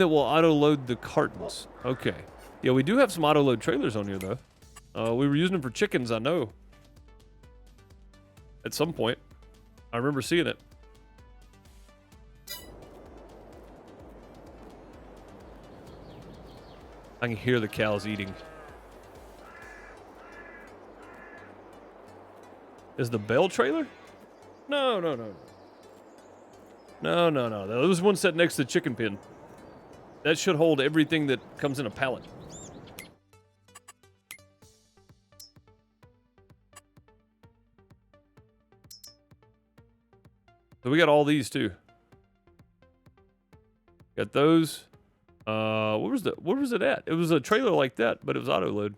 A: will auto-load the cartons. Okay. Yeah, we do have some auto-load trailers on here, though. We were using them for chickens, I know. At some point. I remember seeing it. I can hear the cows eating. Is the bell trailer? No. No. There's one set next to the chicken pen. That should hold everything that comes in a pallet. So we got all these too. Got those. Where was it at? It was a trailer like that, but it was auto load.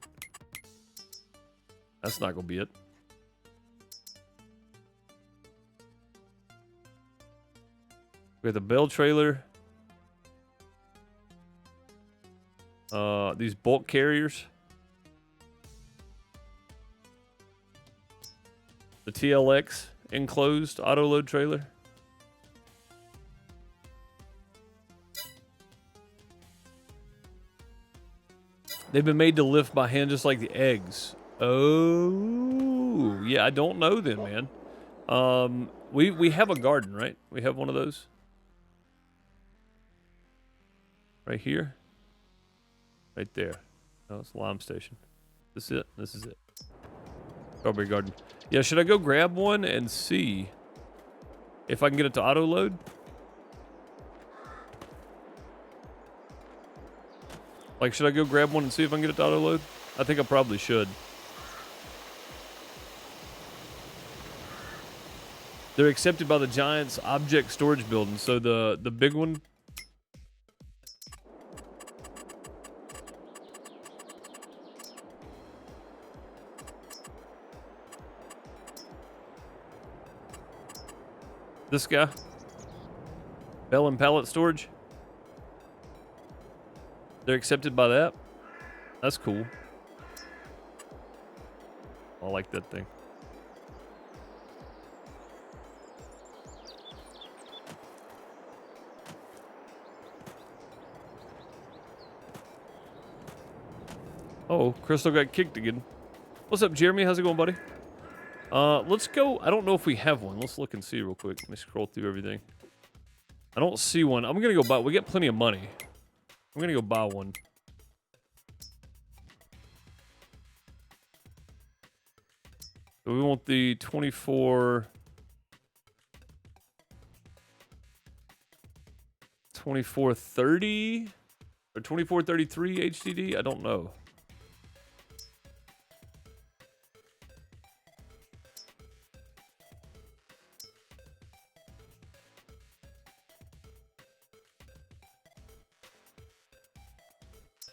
A: That's not gonna be it. We got the bell trailer. These bulk carriers. The TLX enclosed auto load trailer. They've been made to lift by hand just like the eggs. Oh, yeah, I don't know then, man. We have a garden, right? We have one of those. Right here. Right there. Oh, it's Lime Station. This is it. This is it. Strawberry garden. Yeah, should I go grab one and see if I can get it to auto load? Like, should I go grab one and see if I can get it to auto load? I think I probably should. They're accepted by the Giants object storage building. So the big one. This guy. Bell and pallet storage. They're accepted by that. That's cool. I like that thing. Oh, Crystal got kicked again. What's up, Jeremy? How's it going, buddy? Let's go. I don't know if we have one. Let's look and see real quick. Let me scroll through everything. I don't see one. I'm gonna go buy. We got plenty of money. I'm gonna go buy one. So we want the 24... 2430 or 2433 HDD? I don't know.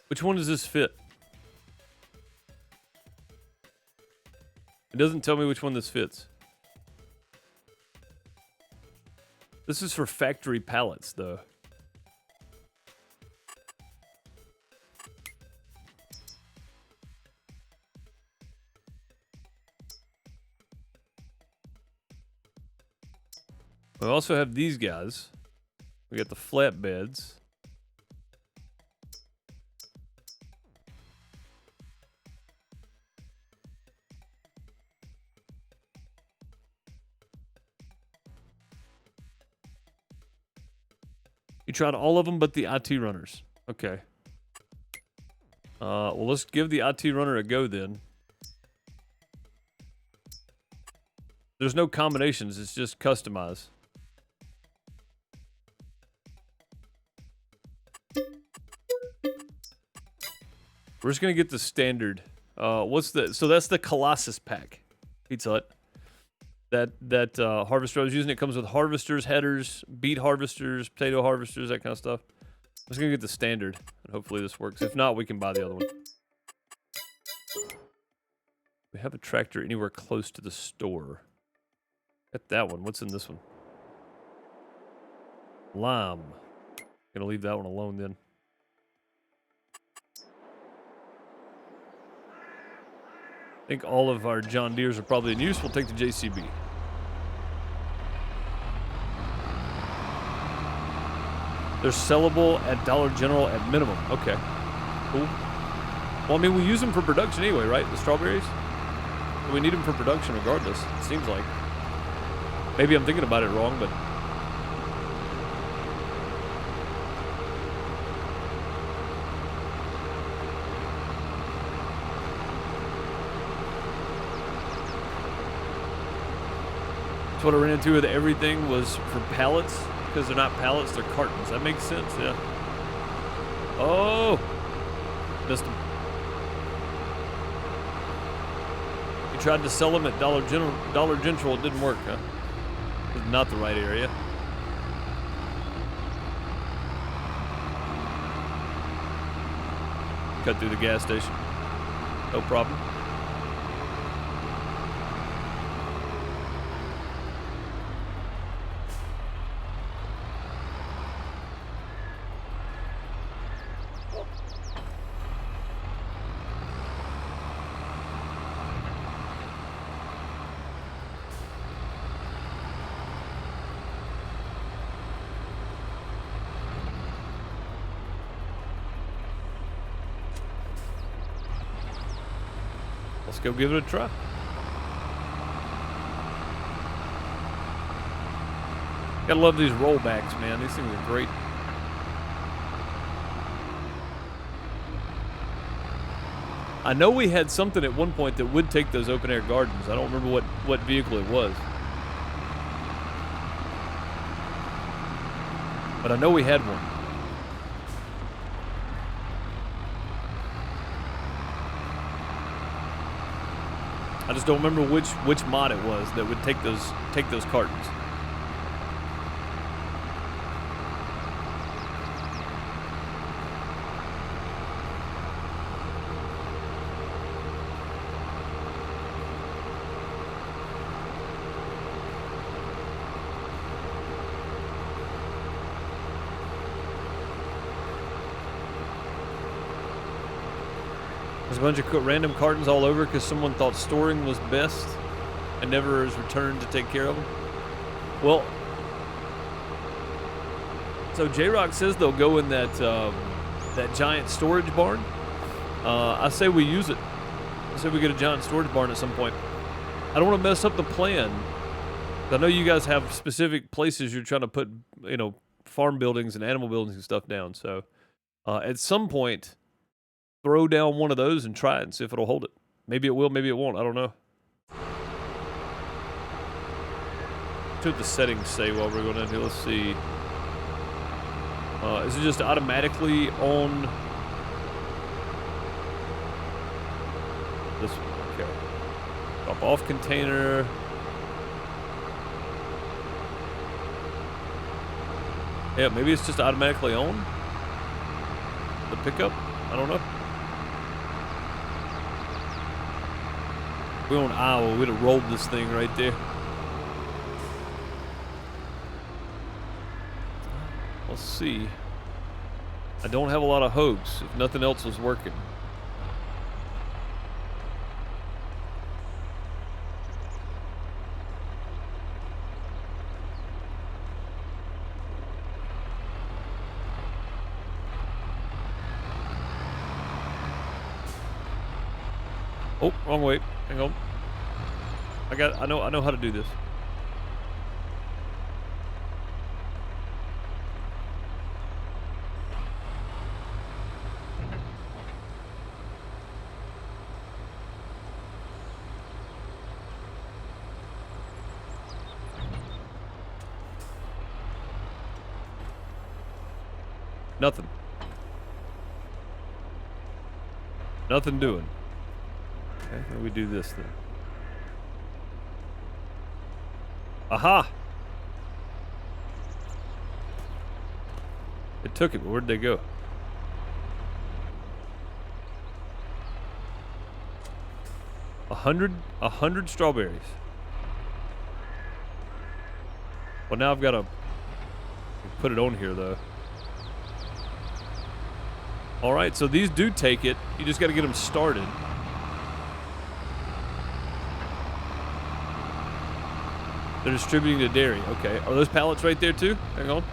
A: Which one does this fit? It doesn't tell me which one this fits. This is for factory pallets, though. We also have these guys. We got the flatbeds. You tried all of them but the IT runners. Okay. Well, let's give the IT runner a go then. There's no combinations, it's just customize. We're just gonna get the standard. What's the? So that's the Colossus pack, Pizza Hut. That harvester I was using. It comes with harvesters, headers, beet harvesters, potato harvesters, that kind of stuff. I'm just gonna get the standard, and hopefully this works. If not, we can buy the other one. We have a tractor anywhere close to the store. Get that one. What's in this one? Lime. Gonna leave that one alone then. I think all of our John Deeres are probably in use. We'll take the JCB. They're sellable at Dollar General at minimum. Okay, cool. Well, I mean, we use them for production anyway, right? The strawberries? We need them for production regardless, it seems like. Maybe I'm thinking about it wrong, but... That's what I ran into with everything was for pallets. Because they're not pallets, they're cartons. That makes sense, yeah. Oh! Missed them. You tried to sell them at Dollar General, it didn't work, huh? It's not the right area. Cut through the gas station. No problem. Let's go give it a try. Gotta love these rollbacks, man. These things are great. I know we had something at one point that would take those open air gardens. I don't remember what vehicle it was. But I know we had one. I just don't remember which mod it was that would take those cartons. There's a bunch of random cartons all over because someone thought storing was best and never is returned to take care of them. Well, so J-Rock says they'll go in that giant storage barn. I say we use it. I say we get a giant storage barn at some point. I don't want to mess up the plan. I know you guys have specific places you're trying to put, farm buildings and animal buildings and stuff down. So at some point, throw down one of those and try it and see if it'll hold it. Maybe it will, maybe it won't. I don't know. What did the settings say while we're going in here? Let's see. Is it just automatically on this one? Okay. Drop off container. Yeah, maybe it's just automatically on the pickup. I don't know. We're on Iowa. We'd have rolled this thing right there. Let's see. I don't have a lot of hopes if nothing else was working. Oh, wrong way. Hang on. I know how to do this. Nothing. Nothing doing. Okay, then we do this then. Aha! It took it, but where'd they go? A hundred strawberries. Well, now I've got to put it on here, though. All right, so these do take it. You just got to get them started. They're distributing to dairy. Okay, are those pallets right there too? Hang on.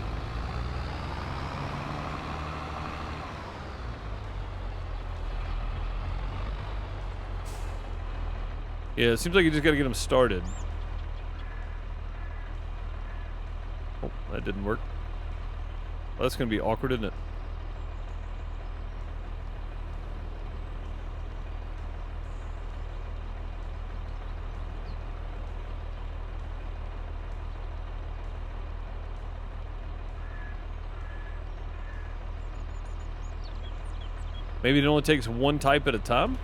A: Yeah, it seems like you just got to get them started. Oh, that didn't work. Well, that's going to be awkward, isn't it? Maybe it only takes one type at a time?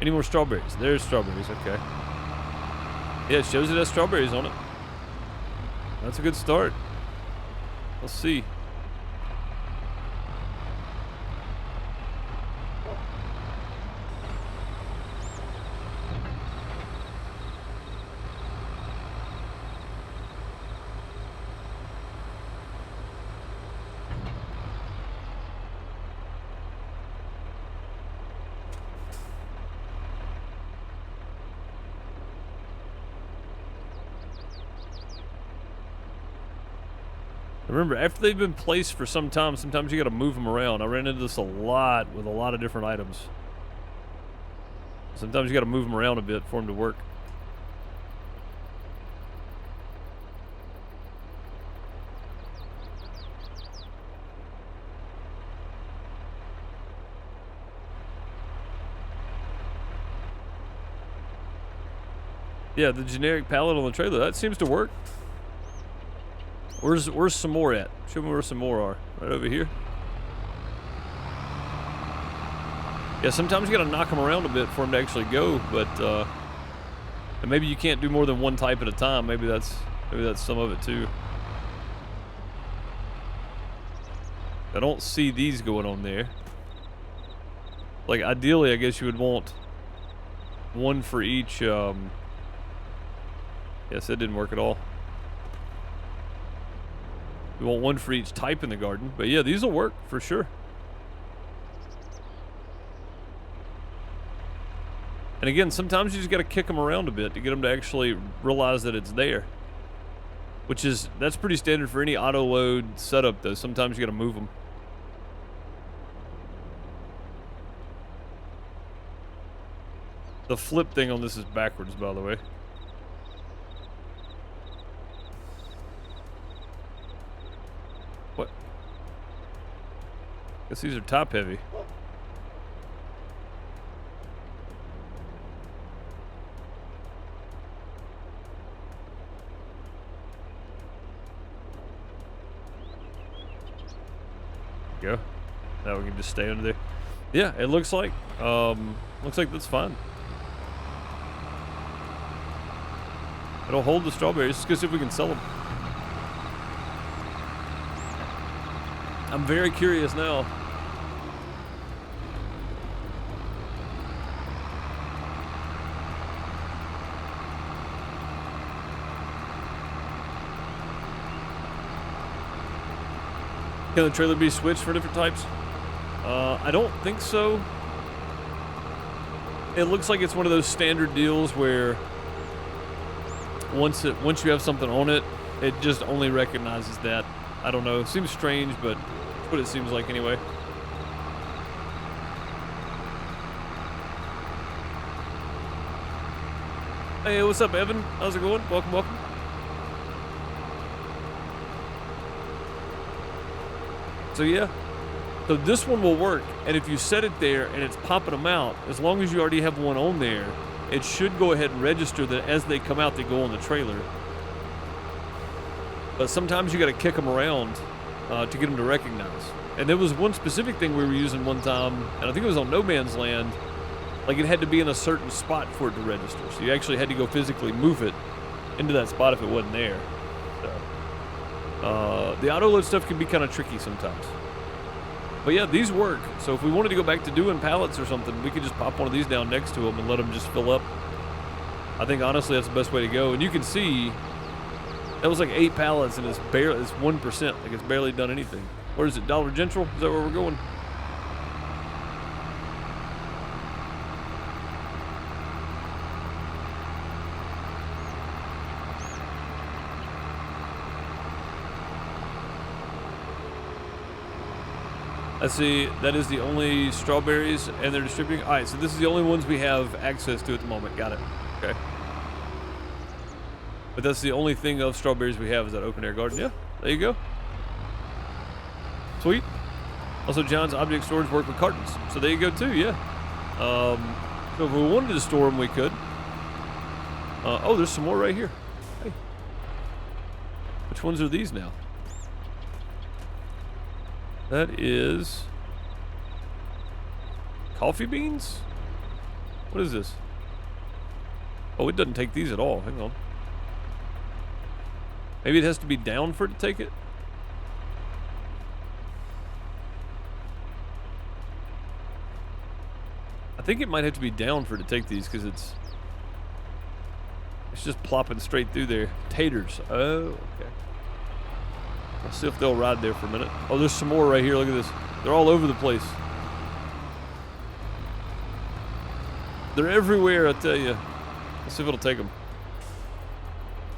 A: Any more strawberries? There's strawberries, okay. Yeah, it shows it has strawberries on it. That's a good start. Let's see. Remember, after they've been placed for some time, sometimes you got to move them around. I ran into this a lot with a lot of different items. Sometimes you got to move them around a bit for them to work. Yeah, the generic pallet on the trailer, that seems to work. Where's some more at? Show me where some more are. Right over here. Yeah, sometimes you gotta knock them around a bit for them to actually go, but and maybe you can't do more than one type at a time. Maybe that's some of it too. I don't see these going on there. Like ideally, I guess you would want one for each. Yes, that didn't work at all. We want one for each type in the garden. But yeah, these will work for sure. And again, sometimes you just got to kick them around a bit to get them to actually realize that it's there. That's pretty standard for any auto load setup though. Sometimes you got to move them. The flip thing on this is backwards, by the way. What? Guess these are top heavy. Go. Now we can just stay under there. Yeah, it looks like that's fine. It'll hold the strawberries. Just go see if we can sell them. I'm very curious now. Can the trailer be switched for different types? I don't think so. It looks like it's one of those standard deals where once you have something on it, it just only recognizes that. I don't know. It seems strange, but it's what it seems like anyway. Hey, what's up, Evan? How's it going? Welcome, welcome. So yeah, so this one will work, and if you set it there and it's popping them out, as long as you already have one on there, it should go ahead and register that as they come out, they go on the trailer. But sometimes you got to kick them around to get them to recognize. And there was one specific thing we were using one time, and I think it was on No Man's Land. Like, it had to be in a certain spot for it to register. So you actually had to go physically move it into that spot if it wasn't there. So, the auto load stuff can be kind of tricky sometimes. But yeah, these work. So if we wanted to go back to doing pallets or something, we could just pop one of these down next to them and let them just fill up. I think honestly that's the best way to go. And you can see that was like 8 pallets, and it's 1%. Like, it's barely done anything. Where is it? Dollar General? Is that where we're going? Let's see, that is the only strawberries, and they're distributing. All right, so this is the only ones we have access to at the moment. Got it. Okay. But that's the only thing of strawberries we have is that open air garden. Yeah, there you go. Sweet. Also, John's object storage work with cartons. So there you go too, yeah. So if we wanted to store them, we could. Oh, there's some more right here. Hey. Which ones are these now? That is coffee beans? What is this? Oh, it doesn't take these at all. Hang on. Maybe it has to be down for it to take it? I think it might have to be down for it to take these because it's just plopping straight through there. Taters. Oh, okay. Let's see if they'll ride there for a minute. Oh, there's some more right here. Look at this. They're all over the place. They're everywhere, I tell you. Let's see if it'll take them.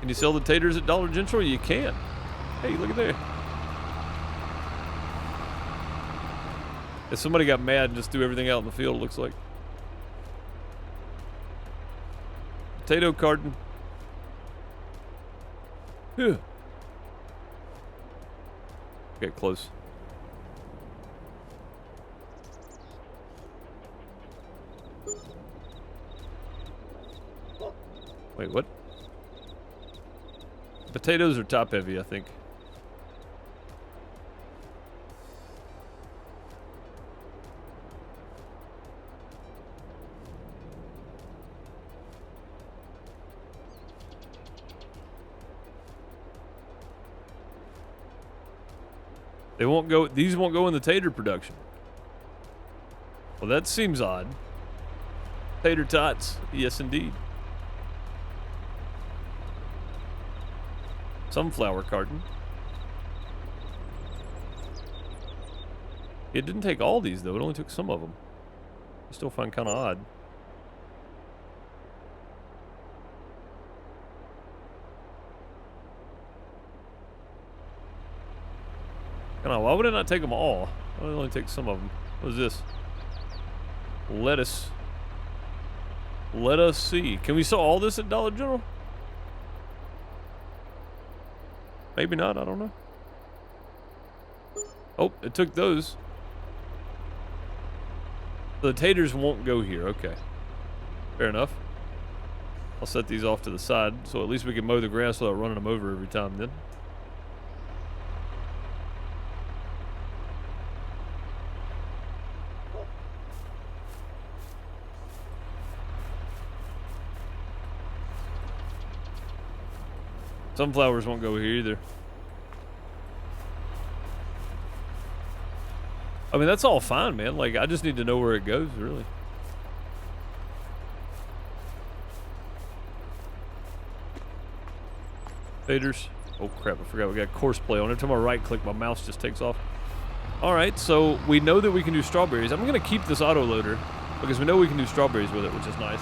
A: Can you sell the taters at Dollar General? You can. Hey, look at there. If somebody got mad and just threw everything out in the field, it looks like. Potato carton. Phew. Get close. Wait, what? Potatoes are top heavy, I think. They won't go, these won't go in the tater production. Well, that seems odd. Tater tots, yes indeed. Sunflower carton. It didn't take all these though, it only took some of them. I still find kind of odd. Why would it not take them all? Why would it only take some of them? What is this? Lettuce. Let us see. Can we sell all this at Dollar General? Maybe not, I don't know. Oh, it took those. The taters won't go here, okay. Fair enough. I'll set these off to the side, so at least we can mow the grass without running them over every time then. Sunflowers won't go here either. I mean, that's all fine, man. Like, I just need to know where it goes, really. Faders. Oh, crap. I forgot we got course play on. Every time I right-click, my mouse just takes off. All right, so we know that we can do strawberries. I'm going to keep this auto loader because we know we can do strawberries with it, which is nice.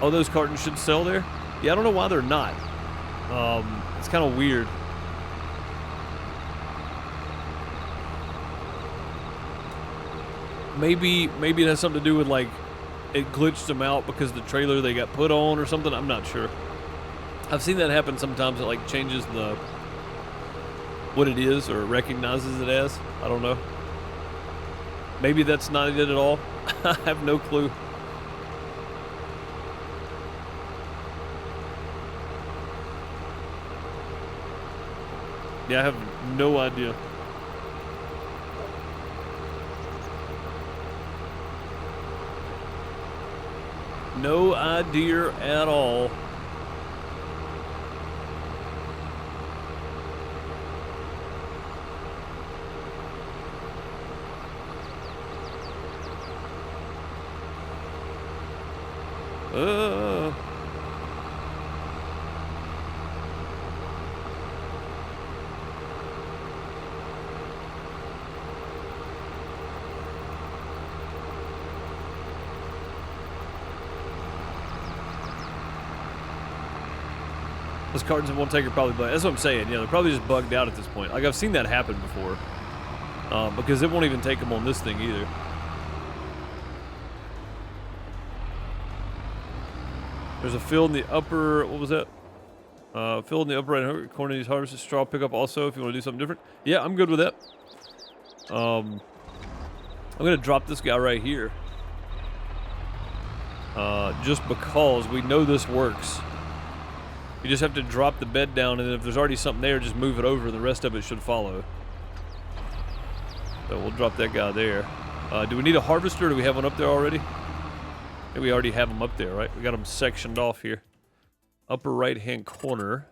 A: Oh, those cartons should sell there? Yeah, I don't know why they're not. It's kind of weird. Maybe it has something to do with, like, it glitched them out because the trailer they got put on or something. I'm not sure. I've seen that happen sometimes. It, like, changes what it is or recognizes it as. I don't know. Maybe that's not it at all. I have no clue. Yeah, I have no idea. No idea at all. Those cards that won't take are probably bugged. That's what I'm saying. Yeah, they're probably just bugged out at this point. Like, I've seen that happen before. Because it won't even take them on this thing either. There's a field in the upper... What was that? Field in the upper right corner of these harvested straw pickup also if you want to do something different. Yeah, I'm good with that. I'm going to drop this guy right here. Just because we know this works. You just have to drop the bed down, and then if there's already something there, just move it over, and the rest of it should follow. So we'll drop that guy there. Do we need a harvester, or do we have one up there already? I think we already have them up there, right? We got them sectioned off here. Upper right-hand corner.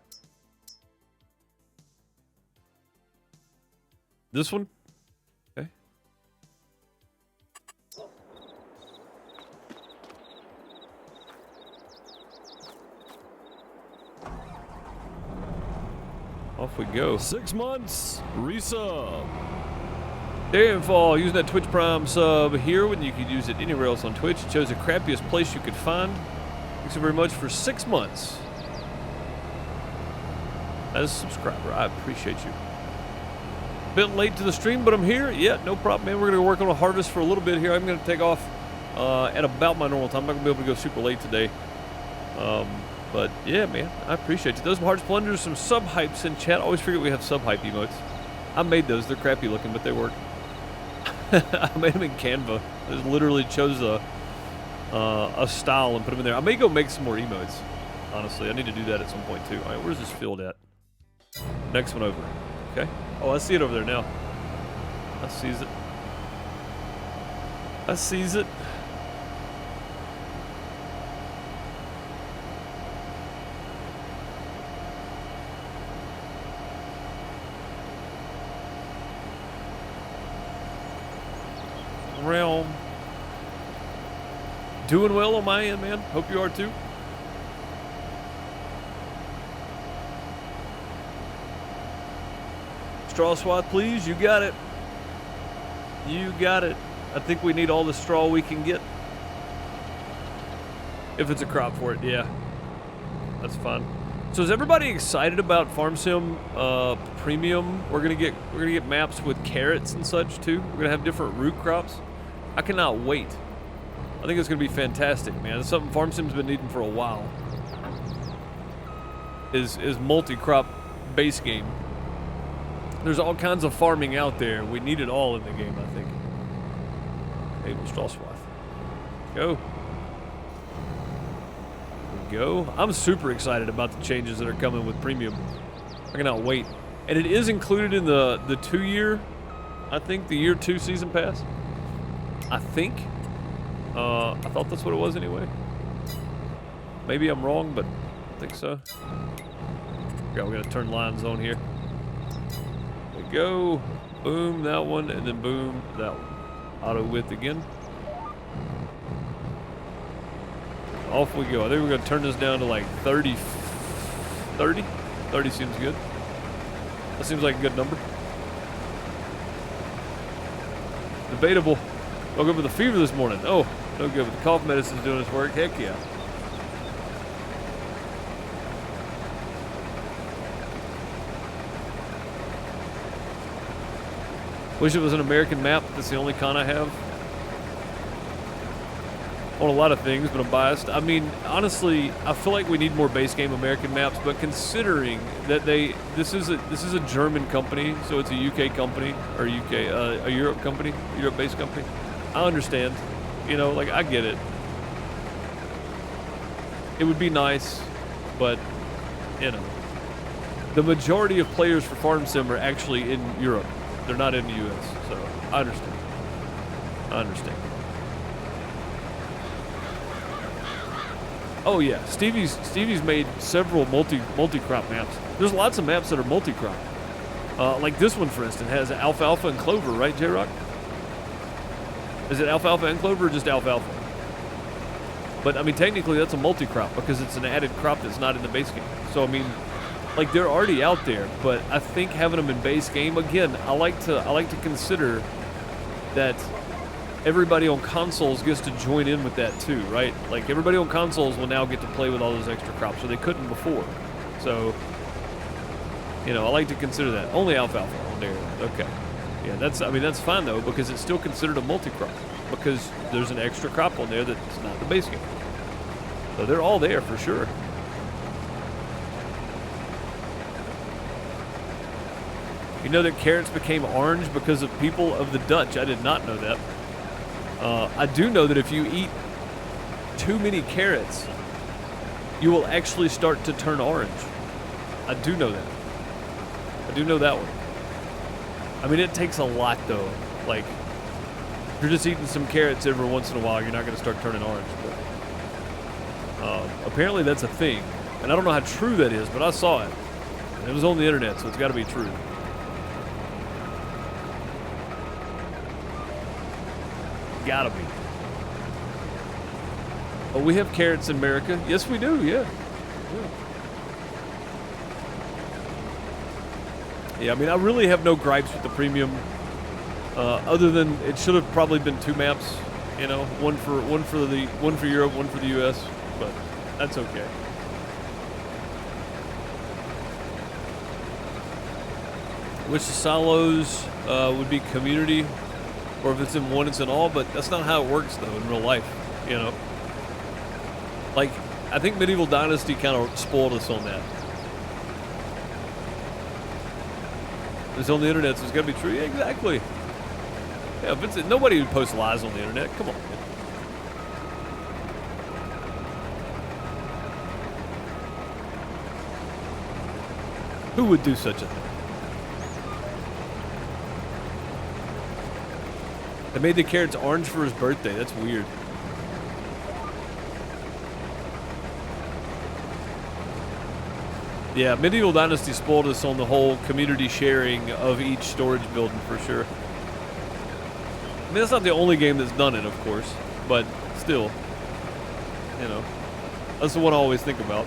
A: This one? Okay. Off we go.
B: 6 months, resub.
A: Downfall, using that Twitch Prime sub here when you could use it anywhere else on Twitch. You chose the crappiest place you could find. Thanks so very much for 6 months. As a subscriber, I appreciate you. Bit late to the stream, but I'm here. Yeah, no problem, man. We're going to work on a harvest for a little bit here. I'm going to take off at about my normal time. I'm not going to be able to go super late today. But yeah, man, I appreciate you. Those hearts plungers, some sub hypes in chat. I always forget we have sub hype emotes. I made those. They're crappy looking, but they work. I made them in Canva. I just literally chose a style and put them in there. I may go make some more emotes. Honestly, I need to do that at some point too. All right, where's this field at? Next one over. Okay. Oh, I see it over there now. I sees it. I sees it. Realm. Doing well on my end, man. Hope you are too. Straw swath, please. You got it. You got it. I think we need all the straw we can get. If it's a crop for it, yeah. That's fine. So is everybody excited about Farm Sim Premium? We're gonna get maps with carrots and such too. We're gonna have different root crops. I cannot wait. I think it's gonna be fantastic, man. It's something Farm Sim's been needing for a while. Is multi-crop base game. There's all kinds of farming out there. We need it all in the game, I think. Able straw swath. Go. Go. I'm super excited about the changes that are coming with Premium. I cannot wait. And it is included in the 2-year, I think, the year 2 season pass. I think. I thought that's what it was anyway. Maybe I'm wrong, but I think so. Okay, we gotta turn lines on here. There we go. Boom, that one, and then boom, that one. Auto width again. Off we go. I think we're gonna turn this down to like 30. 30? 30 seems good. That seems like a good number. Debatable. Woke up with a fever this morning. Oh, no good. But the cough medicine's doing its work. Heck yeah. Wish it was an American map. That's the only con I have. on a lot of things, but I'm biased. I mean, honestly, I feel like we need more base game American maps. But considering that this is a German company, so it's a UK company or a Europe company, Europe-based company. I understand, you know, like I get it. It would be nice, but you know, the majority of players for Farm Sim are actually in Europe. They're not in the US, so I understand. I understand. Oh yeah, Stevie's made several multi-crop maps. There's lots of maps that are multi-crop. Like this one, for instance, has alfalfa and clover, right, J-Rock? Is it alfalfa and clover or just alfalfa? But I mean, technically that's a multi-crop because it's an added crop that's not in the base game. So I mean, like they're already out there, but I think having them in base game, again, I like to consider that everybody on consoles gets to join in with that too, right? Like everybody on consoles will now get to play with all those extra crops, so they couldn't before. So, you know, I like to consider that. Only alfalfa on there. Okay. Yeah, that's fine though, because it's still considered a multi-crop because there's an extra crop on there that's not the base game. So they're all there for sure. You know that carrots became orange because of people of the Dutch. I did not know that. I do know that if you eat too many carrots, you will actually start to turn orange. I do know that. I do know that one. I mean, it takes a lot, though. Like, if you're just eating some carrots every once in a while, you're not going to start turning orange. But apparently that's a thing. And I don't know how true that is, but I saw it. And it was on the internet, so it's got to be true. Gotta be. Oh, we have carrots in America. Yes, we do. Yeah. Yeah, I mean, I really have no gripes with the premium, other than it should have probably been 2 maps. You know, one for Europe, one for the U.S. But that's okay. Which the silos would be community. Or if it's in one, it's in all, but that's not how it works, though, in real life, you know? Like, I think Medieval Dynasty kind of spoiled us on that. It's on the internet, so it's got to be true. Yeah, exactly. Yeah, if it's, nobody would post lies on the internet. Come on, man. Who would do such a thing? They made the carrots orange for his birthday. That's weird. Yeah, Medieval Dynasty spoiled us on the whole community sharing of each storage building for sure. I mean, that's not the only game that's done it, of course, but still, you know, that's the one I always think about.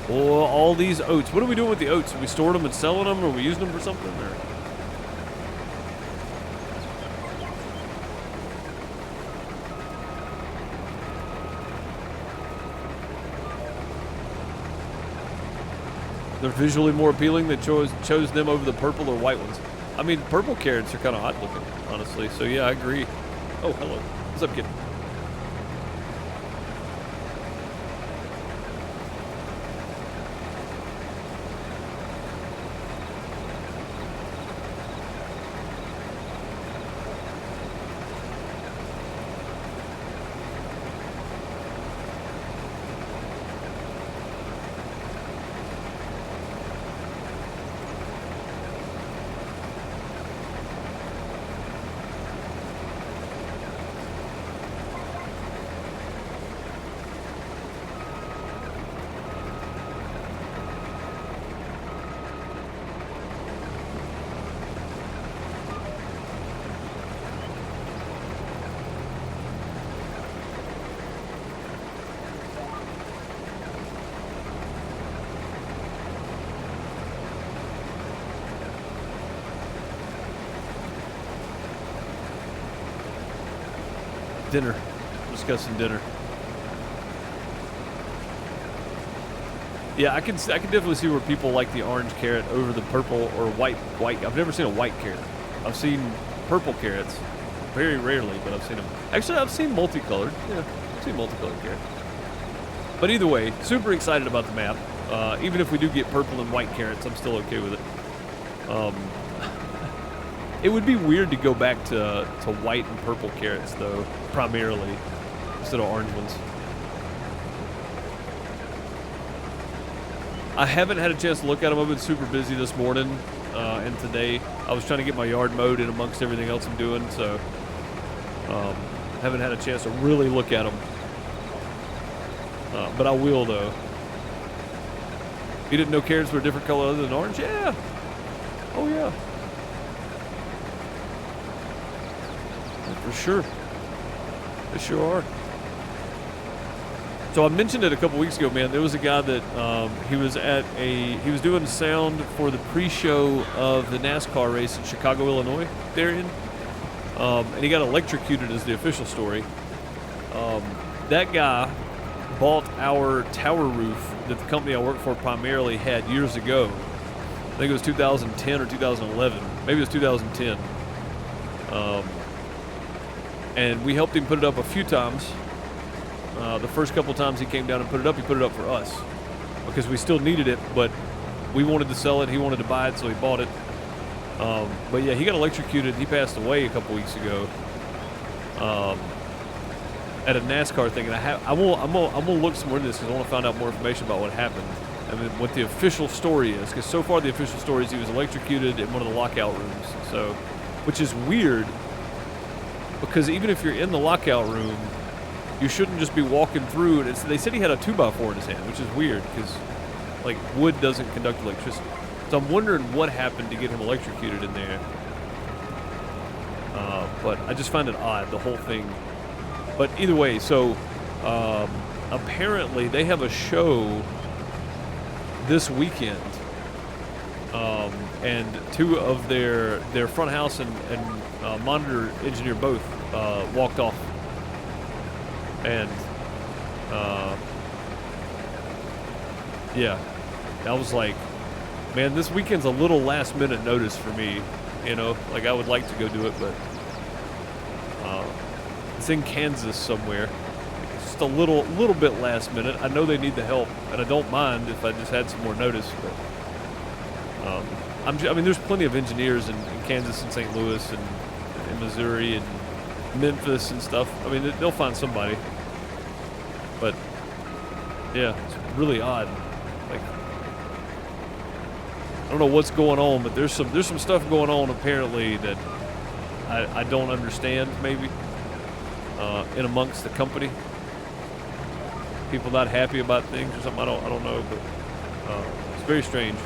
A: Oh, all these oats. What are we doing with the oats? Are we storing them and selling them, or are we using them for something? Or? They're visually more appealing. They chose them over the purple or white ones. I mean, purple carrots are kind of hot looking, honestly. So yeah, I agree. Oh, hello. What's up, kid? Dinner. Discussing dinner. Yeah, I can definitely see where people like the orange carrot over the purple or white. I've never seen a white carrot. I've seen purple carrots, very rarely, but I've seen them. Actually, I've seen multicolored. Yeah, I've seen multicolored carrots. But either way, super excited about the map. Even if we do get purple and white carrots, I'm still okay with it. It would be weird to go back to white and purple carrots, though, primarily, instead of orange ones. I haven't had a chance to look at them. I've been super busy this morning and today. I was trying to get my yard mowed in amongst everything else I'm doing, so haven't had a chance to really look at them. But I will, though. You didn't know carrots were a different color other than orange? Yeah. Oh, yeah. For sure. They sure are. So I mentioned it a couple weeks ago, man. There was a guy that he was doing sound for the pre-show of the NASCAR race in Chicago, Illinois, Darien. And he got electrocuted is the official story. That guy bought our tower roof that the company I work for primarily had years ago. I think it was 2010 or 2011. Maybe it was 2010. And we helped him put it up a few times. The first couple times he came down and put it up, he put it up for us because we still needed it, but we wanted to sell it. He wanted to buy it, so he bought it. But yeah, he got electrocuted. He passed away a couple weeks ago at a NASCAR thing. And I'm gonna look some more into this because I want to find out more information about what happened. I mean, what the official story is, because so far the official story is he was electrocuted in one of the lockout rooms. So, which is weird because even if you're in the lockout room, you shouldn't just be walking through. And they said he had a 2x4 in his hand, which is weird because, like, wood doesn't conduct electricity. So I'm wondering what happened to get him electrocuted in there. But I just find it odd, the whole thing. But either way, so apparently they have a show this weekend, and two of their front house and monitor engineer both walked off. And, yeah, I was like, man, this weekend's a little last minute notice for me, you know, like I would like to go do it, but, it's in Kansas somewhere. It's just a little bit last minute. I know they need the help, and I don't mind if I just had some more notice, but, I mean, there's plenty of engineers in Kansas and St. Louis and in Missouri and Memphis and stuff. I mean, they'll find somebody. But yeah, it's really odd. Like, I don't know what's going on, but there's some stuff going on apparently that I don't understand. Maybe in amongst the company, people not happy about things or something. I don't know, but it's very strange,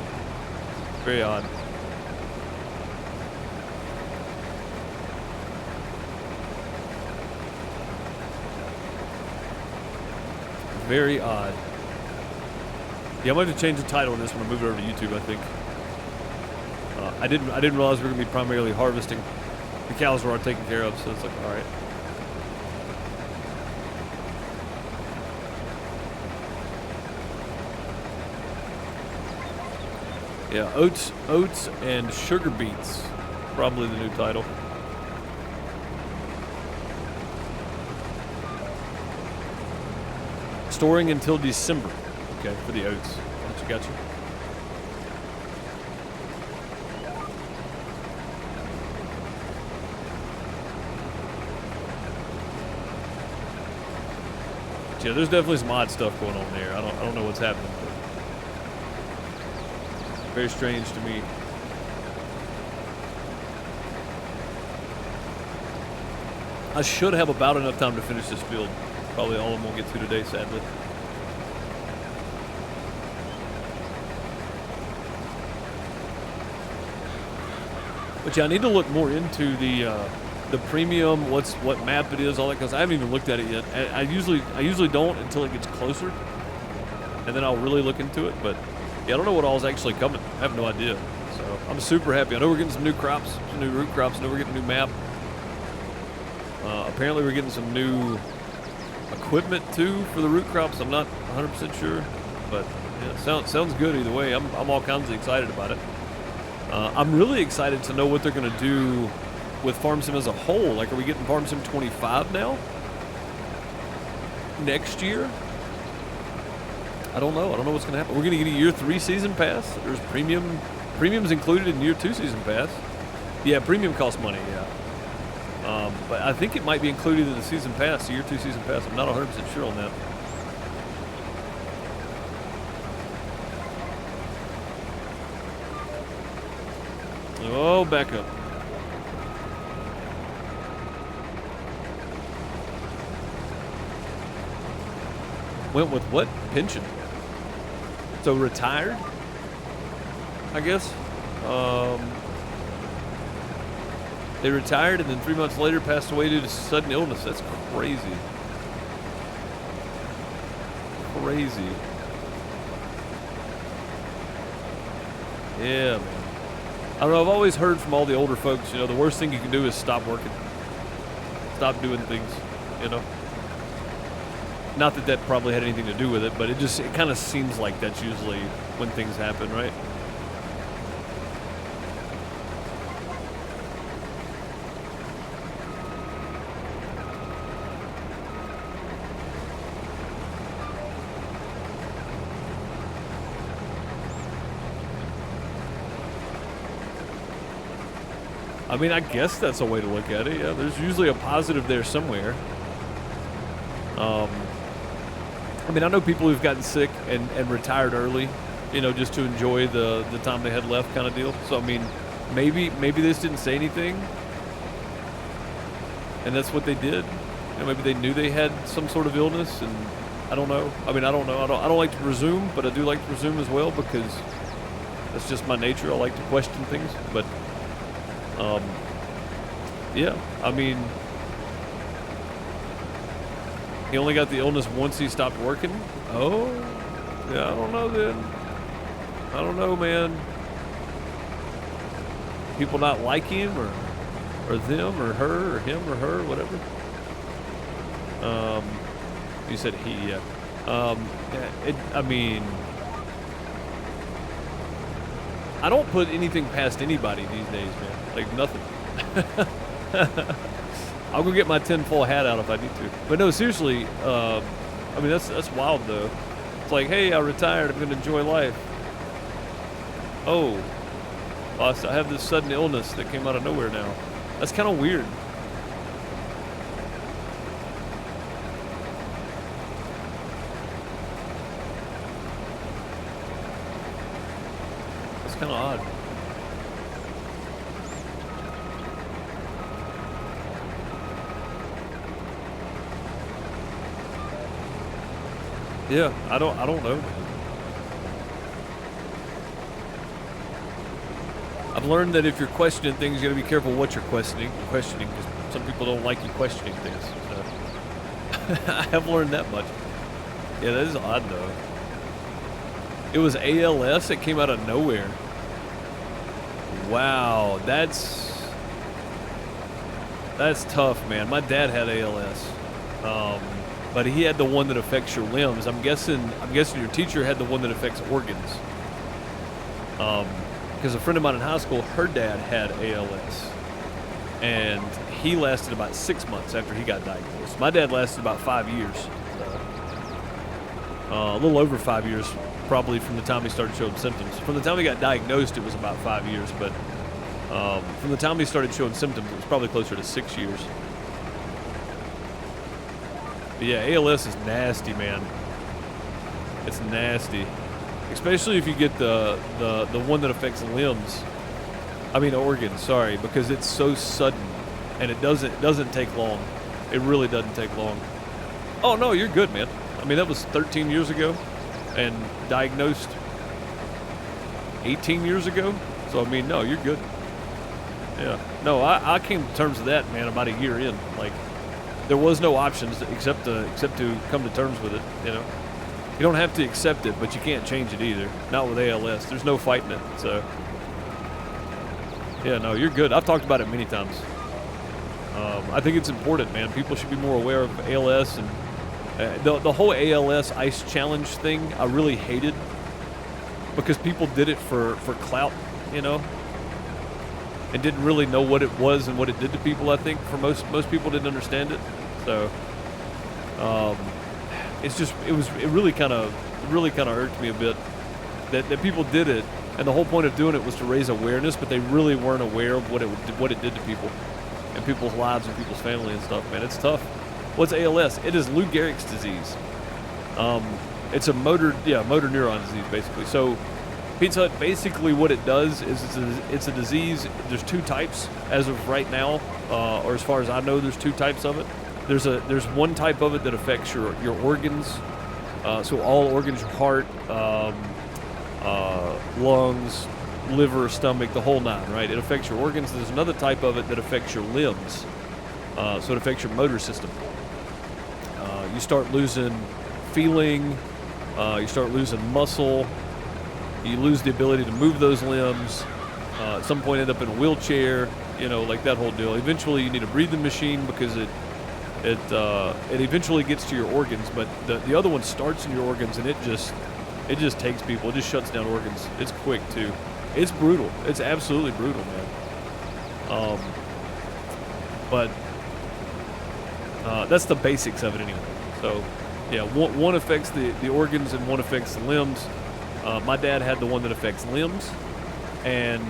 A: very odd. Very odd. Yeah, I'm going to change the title on this when I move it over to YouTube, I think. I didn't realize we were going to be primarily harvesting. The cows were already taken care of, so it's like, all right. Yeah, oats and sugar beets, probably the new title. Storing until December. Okay, for the oats. Gotcha. Yeah, there's definitely some odd stuff going on there. I don't know what's happening, but very strange to me. I should have about enough time to finish this field. Probably all of them won't get to today, sadly. But yeah, I need to look more into the premium, what map it is, all that, because I haven't even looked at it yet. I usually don't until it gets closer, and then I'll really look into it. But yeah, I don't know what all is actually coming. I have no idea. So I'm super happy. I know we're getting some new crops, some new root crops. I know we're getting a new map. Apparently we're getting some new equipment too for the root crops. I'm not 100% sure, but Yeah, sounds good either way. I'm all kinds of excited about it. I'm really excited to know what they're going to do with Farm Sim as a whole. Like, are we getting Farm Sim 25 now? Next year? I don't know. I don't know what's going to happen. We're going to get a year 3 season pass. There's premiums included in year 2 season pass. Yeah, premium costs money. Yeah. But I think it might be included in the season pass, the year 2 season pass. I'm not 100% sure on that. Oh, back up. Went with what? Pension. So retired, I guess. They retired and then 3 months later passed away due to sudden illness. That's crazy. Crazy. Yeah, man. I don't know, I've always heard from all the older folks, the worst thing you can do is stop working. Stop doing things, Not that that probably had anything to do with it, but it kind of seems like that's usually when things happen, right? I mean, I guess that's a way to look at it. Yeah, there's usually a positive there somewhere. I mean, I know people who've gotten sick and retired early, just to enjoy the time they had left kind of deal. So, I mean, maybe they just didn't say anything, and that's what they did. Maybe they knew they had some sort of illness, and I don't know. I mean, I don't know. I don't like to presume, but I do like to presume as well because that's just my nature. I like to question things, but yeah, I mean, he only got the illness once he stopped working. Oh, yeah, I don't know then. I don't know, man. People not like him or them or her or him or her, whatever. You said he, yeah. I mean, I don't put anything past anybody these days, man. Like, nothing. I'll go get my tinfoil hat out if I need to. But no, seriously, I mean, that's wild, though. It's like, hey, I retired. I'm going to enjoy life. Oh, I have this sudden illness that came out of nowhere now. That's kind of weird. That's kind of odd. Yeah, I don't know. I've learned that if you're questioning things, you got to be careful what you're questioning because some people don't like you questioning things. So. I have learned that much. Yeah, that is odd though. It was ALS. It came out of nowhere. Wow, that's tough, man. My dad had ALS. But he had the one that affects your limbs. I'm guessing your teacher had the one that affects organs. Because a friend of mine in high school, her dad had ALS, and he lasted about 6 months after he got diagnosed. My dad lasted about 5 years, a little over 5 years, probably from the time he started showing symptoms. From the time he got diagnosed, it was about 5 years, but from the time he started showing symptoms, it was probably closer to 6 years. But yeah, ALS is nasty, man. It's nasty. Especially if you get the one that affects limbs. I mean organs, sorry, because it's so sudden and it doesn't take long. It really doesn't take long. Oh no, you're good, man. I mean, that was 13 years ago and diagnosed 18 years ago. So I mean, no, you're good. Yeah. No, I came to terms with that, man, about a year in. Like, there was no options except to come to terms with it, You don't have to accept it, but you can't change it either. Not with ALS. There's no fighting it. So, yeah, no, you're good. I've talked about it many times. I think it's important, man. People should be more aware of ALS and the whole ALS ice challenge thing. I really hated because people did it for clout, you know, and didn't really know what it was and what it did to people. I think for most people didn't understand it. So it really kind of irked me a bit that people did it, and the whole point of doing it was to raise awareness, but they really weren't aware of what it did to people and people's lives and people's family and stuff. Man, it's tough. What's ALS? It is Lou Gehrig's disease. It's a motor neuron disease, basically. So Pizza Hut, basically what it does is it's a disease. There's two types as of right now, or as far as I know, there's two types of it. There's one type of it that affects your organs, so all organs, your heart, lungs, liver, stomach, the whole nine, right? It affects your organs. There's another type of it that affects your limbs, so it affects your motor system. You start losing feeling, you start losing muscle, you lose the ability to move those limbs, at some point end up in a wheelchair, you know, like that whole deal. Eventually you need a breathing machine because it eventually gets to your organs, but the other one starts in your organs, and it just takes people. It just shuts down organs. It's quick too. It's brutal. It's absolutely brutal, man. But that's the basics of it anyway. So yeah, one affects the organs and one affects the limbs. My dad had the one that affects limbs, and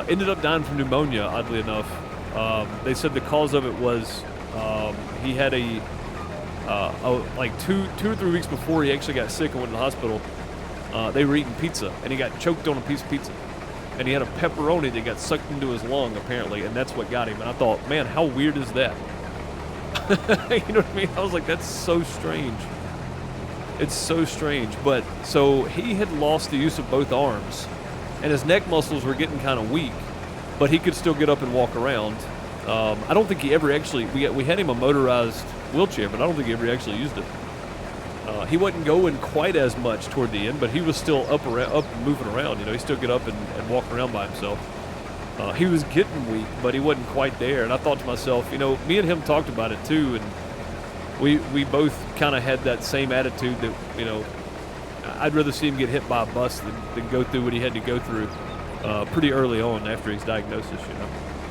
A: ended up dying from pneumonia, oddly enough. They said the cause of it was he had like 2 or 3 weeks before he actually got sick and went to the hospital, they were eating pizza, and he got choked on a piece of pizza. And he had a pepperoni that got sucked into his lung, apparently, and that's what got him. And I thought, man, how weird is that? You know what I mean? I was like, that's so strange. It's so strange. But, so he had lost the use of both arms, and his neck muscles were getting kind of weak, but he could still get up and walk around. I don't think he ever actually, we had him a motorized wheelchair, but I don't think he ever actually used it. He wasn't going quite as much toward the end, but he was still up and moving around. You know, he still get up and walk around by himself. He was getting weak, but he wasn't quite there. And I thought to myself, you know, me and him talked about it too, and we both kind of had that same attitude that, you know, I'd rather see him get hit by a bus than go through what he had to go through pretty early on after his diagnosis, you know.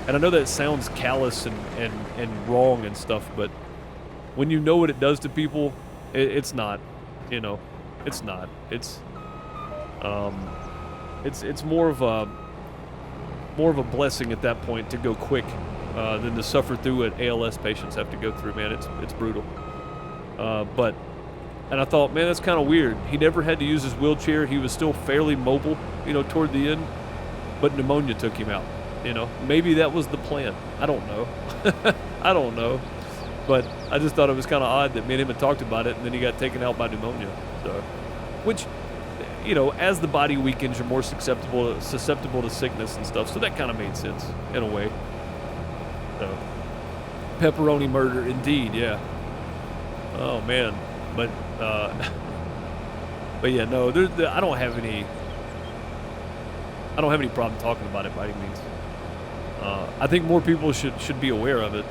A: And I know that sounds callous and wrong and stuff, but when you know what it does to people, it's not, you know, it's not. It's more of a blessing at that point to go quick than to suffer through what ALS patients have to go through. Man, it's brutal. And I thought, man, that's kind of weird. He never had to use his wheelchair. He was still fairly mobile, you know, toward the end, but pneumonia took him out. You know, maybe that was the plan. I don't know. I don't know. But I just thought it was kind of odd that me and him had talked about it, and then he got taken out by pneumonia. So, which, you know, as the body weakens, you're more susceptible to sickness and stuff. So that kind of made sense in a way. So, pepperoni murder, indeed, yeah. Oh man, but yeah, no, I don't have any problem talking about it by any means. I think more people should be aware of it.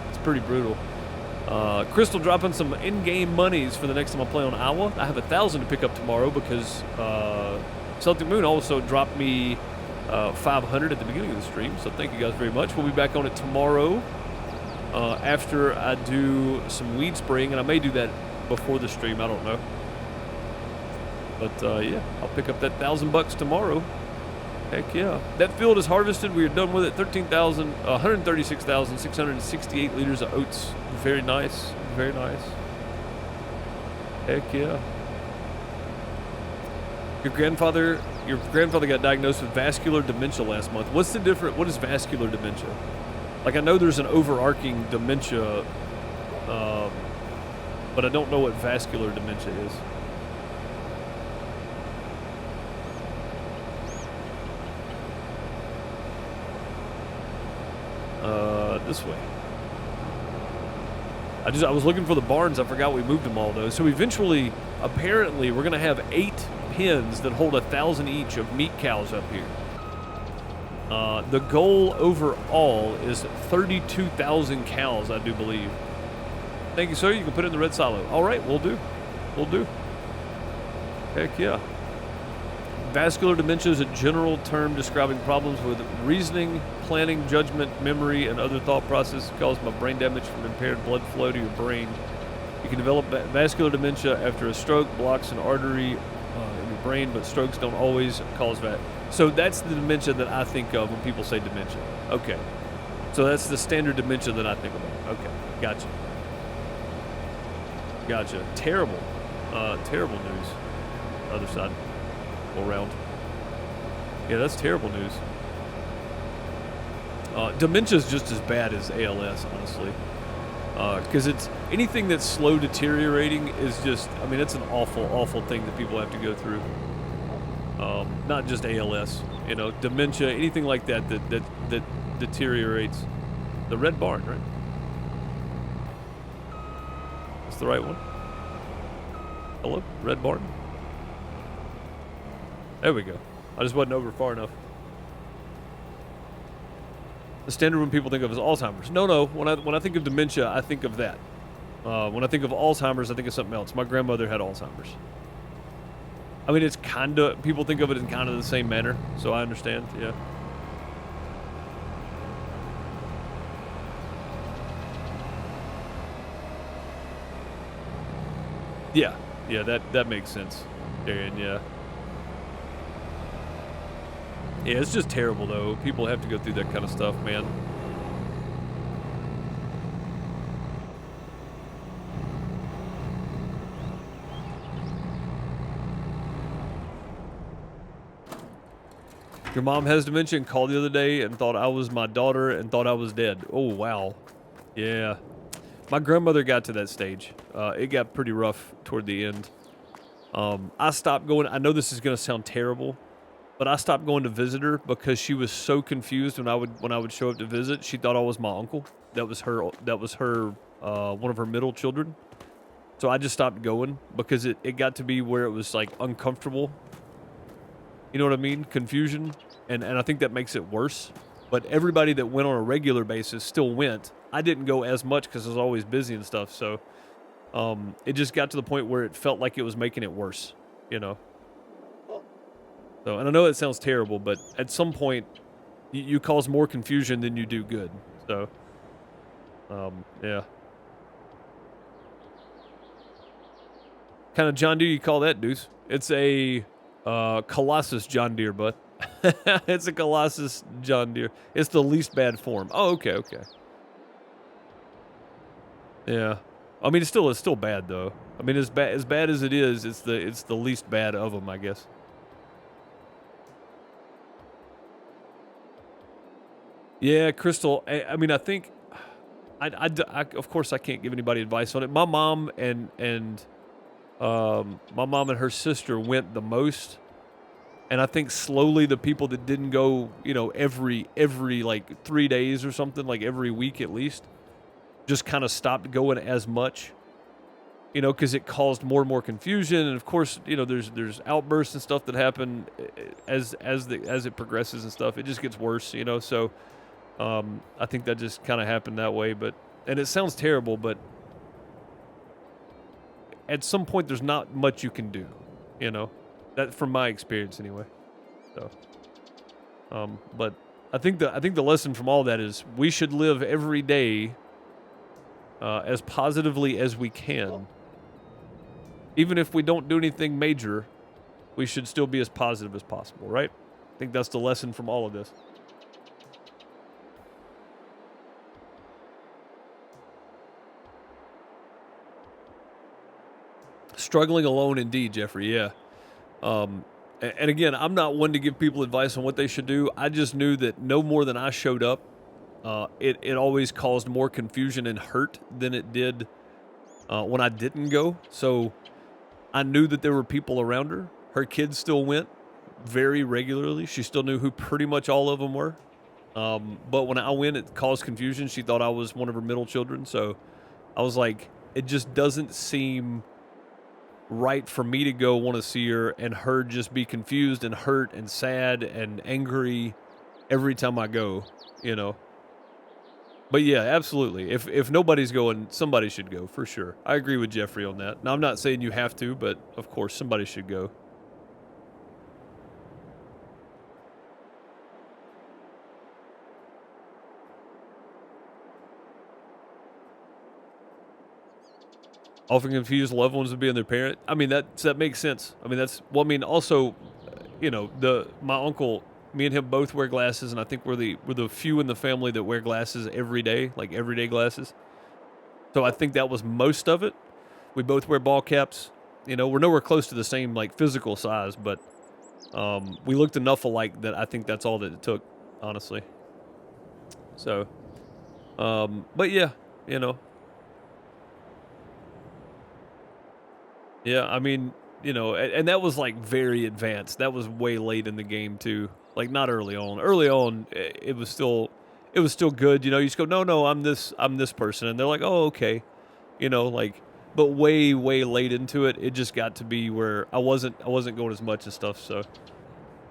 A: It's pretty brutal. Crystal dropping some in-game monies for the next time I play on Iowa. I have 1,000 to pick up tomorrow because Celtic Moon also dropped me 500 at the beginning of the stream. So thank you guys very much. We'll be back on it tomorrow after I do some weed spraying, and I may do that before the stream. I don't know. But yeah, I'll pick up that $1,000 tomorrow. Heck yeah. That field is harvested. We are done with it. 136,668 liters of oats. Very nice. Very nice. Heck yeah. Your grandfather got diagnosed with vascular dementia last month. What is vascular dementia? Like, I know there's an overarching dementia, but I don't know what vascular dementia is. This way. I was looking for the barns. I forgot we moved them all though. So eventually, apparently, we're gonna have 8 pens that hold 1,000 each of meat cows up here. The goal overall is 32,000 cows, I do believe. Thank you, sir. You can put it in the red silo. All right, we'll do. We'll do. Heck yeah. Vascular dementia is a general term describing problems with reasoning, planning, judgment, memory, and other thought processes caused by brain damage from impaired blood flow to your brain. You can develop vascular dementia after a stroke blocks an artery in your brain, but strokes don't always cause that. So that's the dementia that I think of when people say dementia. Okay. So that's the standard dementia that I think about. Okay. Gotcha. Gotcha. Terrible. Terrible news. Other side. Go around. Yeah, that's terrible news. Dementia is just as bad as ALS, honestly. Because it's anything that's slow deteriorating is just, I mean, it's an awful, awful thing that people have to go through. Not just ALS, you know, dementia, anything like that deteriorates. The Red Barn, right? That's the right one. Hello, Red Barn. There we go. I just wasn't over far enough. The standard when people think of is Alzheimer's. No. When I think of dementia, I think of that. When I think of Alzheimer's, I think of something else. My grandmother had Alzheimer's. I mean, it's kind of, people think of it in kind of the same manner, so I understand, yeah. Yeah, that makes sense, Darian, yeah. Yeah, it's just terrible, though. People have to go through that kind of stuff, man. Your mom has dementia and called the other day and thought I was my daughter and thought I was dead. Oh, wow. Yeah. My grandmother got to that stage. It got pretty rough toward the end. I stopped going. I know this is going to sound terrible, but I stopped going to visit her because she was so confused when I would show up to visit. She thought I was my uncle. That was her one of her middle children. So I just stopped going because it got to be where it was like uncomfortable. You know what I mean? Confusion. And I think that makes it worse. But everybody that went on a regular basis still went. I didn't go as much because I was always busy and stuff. So it just got to the point where it felt like it was making it worse, you know? So, and I know it sounds terrible, but at some point you cause more confusion than you do good. So, yeah. Kind of John Deere you call that, Deuce? It's a Colossus John Deere, bud. It's a Colossus John Deere. It's the least bad form. Oh, okay. Yeah. I mean, it's still bad though. I mean, as bad as it is, it's the least bad of them, I guess. Yeah, Crystal. I mean, I think I of course I can't give anybody advice on it. My mom and her sister went the most. And I think slowly the people that didn't go, you know, every like 3 days or something, like every week at least, just kind of stopped going as much, you know, because it caused more and more confusion. And of course, you know, there's outbursts and stuff that happen as it progresses and stuff. It just gets worse, you know. So I think that just kind of happened that way. And it sounds terrible, but at some point there's not much you can do, you know. That from my experience anyway. So, but I think the lesson from all that is we should live every day as positively as we can. Even if we don't do anything major, we should still be as positive as possible, right? I think that's the lesson from all of this. Struggling alone indeed, Jeffrey, yeah. And again, I'm not one to give people advice on what they should do. I just knew that no more than I showed up, it always caused more confusion and hurt than it did when I didn't go. So I knew that there were people around her. Her kids still went very regularly. She still knew who pretty much all of them were. But when I went, it caused confusion. She thought I was one of her middle children. So I was like, it just doesn't seem right for me to go want to see her and her just be confused and hurt and sad and angry every time I go, you know. But yeah, absolutely. If nobody's going, somebody should go for sure. I agree with Jeffrey on that. Now I'm not saying you have to, but of course somebody should go. Often confuse loved ones with being their parent. I mean that makes sense. I mean also, you know, my uncle, me and him both wear glasses, and I think we're the few in the family that wear glasses every day, like everyday glasses. So I think that was most of it. We both wear ball caps. You know, we're nowhere close to the same like physical size, but we looked enough alike that I think that's all that it took, honestly. So, but yeah, you know, yeah. I mean, you know, and that was like very advanced. That was way late in the game too. Like not early on. Early on, it was still good. You know, you just go, no, I'm this person, and they're like, oh, okay, you know, like. But way late into it, it just got to be where I wasn't going as much and stuff. So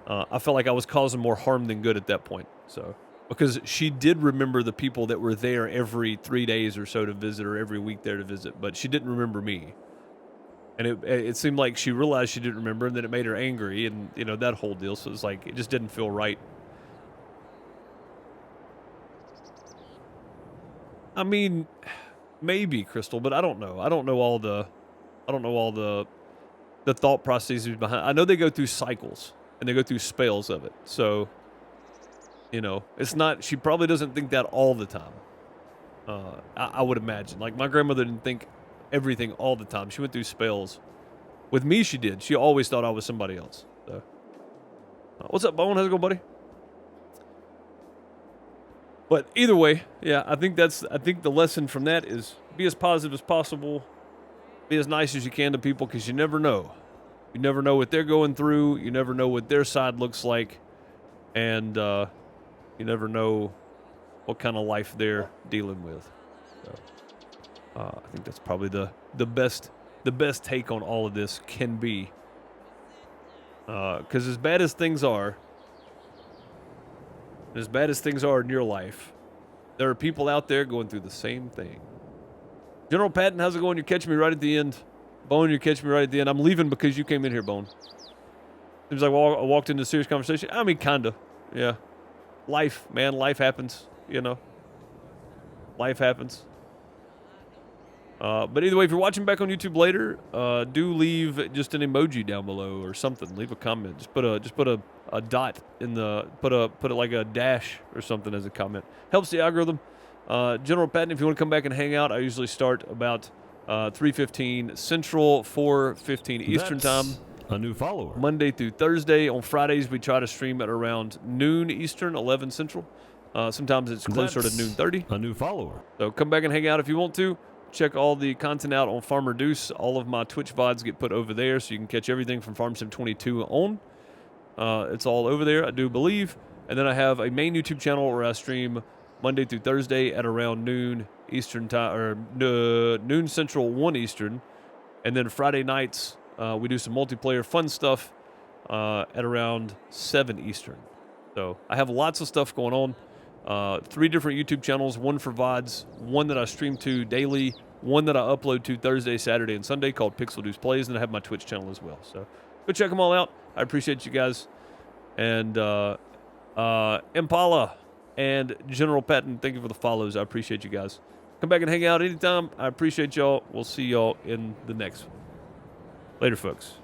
A: I felt like I was causing more harm than good at that point. So because she did remember the people that were there every 3 days or so to visit, or every week there to visit, but she didn't remember me. And it seemed like she realized she didn't remember, and then it made her angry, and you know that whole deal. So it's like it just didn't feel right. I mean, maybe Crystal, but I don't know. I don't know all the thought processes behind. I know they go through cycles and they go through spells of it. So, you know, it's not. She probably doesn't think that all the time. I would imagine. Like my grandmother didn't think everything all the time. She went through spells. With me, she did. She always thought I was somebody else. So, what's up, Bone? How's it going, buddy? But either way, yeah, I think the lesson from that is be as positive as possible, be as nice as you can to people, because you never know. You never know what they're going through. You never know what their side looks like, and you never know what kind of life they're dealing with. So, I think that's probably the best take on all of this can be. Because as bad as things are in your life, there are people out there going through the same thing. General Patton, how's it going? You catch me right at the end. Bone, you catch me right at the end. I'm leaving because you came in here, Bone. Seems like I walked into a serious conversation. I mean, kinda. Yeah. Life, man. Life happens. You know. Life happens. But either way, if you're watching back on YouTube later, do leave just an emoji down below or something. Leave a comment. Just put a dot in the put it like a dash or something as a comment. Helps the algorithm. General Patton, if you want to come back and hang out, I usually start about 3:15 Central, 4:15 Eastern time.
B: A new follower.
A: Monday through Thursday. On Fridays, we try to stream at around noon Eastern, 11 Central. Sometimes it's closer to noon 30.
B: A new follower.
A: So come back and hang out if you want to. Check all the content out on Farmer Deuce. All of my Twitch VODs get put over there, so you can catch everything from Farm Sim 22 on. It's all over there, I do believe. And then I have a main YouTube channel where I stream Monday through Thursday at around noon Eastern time, or noon Central, 1 Eastern. And then Friday nights, we do some multiplayer fun stuff at around 7 Eastern. So I have lots of stuff going on. 3 different YouTube channels, one for VODs, one that I stream to daily, one that I upload to Thursday, Saturday, and Sunday called Pixel Deuce Plays, and I have my Twitch channel as well. So go check them all out. I appreciate you guys. And Impala and General Patton, thank you for the follows. I appreciate you guys. Come back and hang out anytime. I appreciate y'all. We'll see y'all in the next one. Later, folks.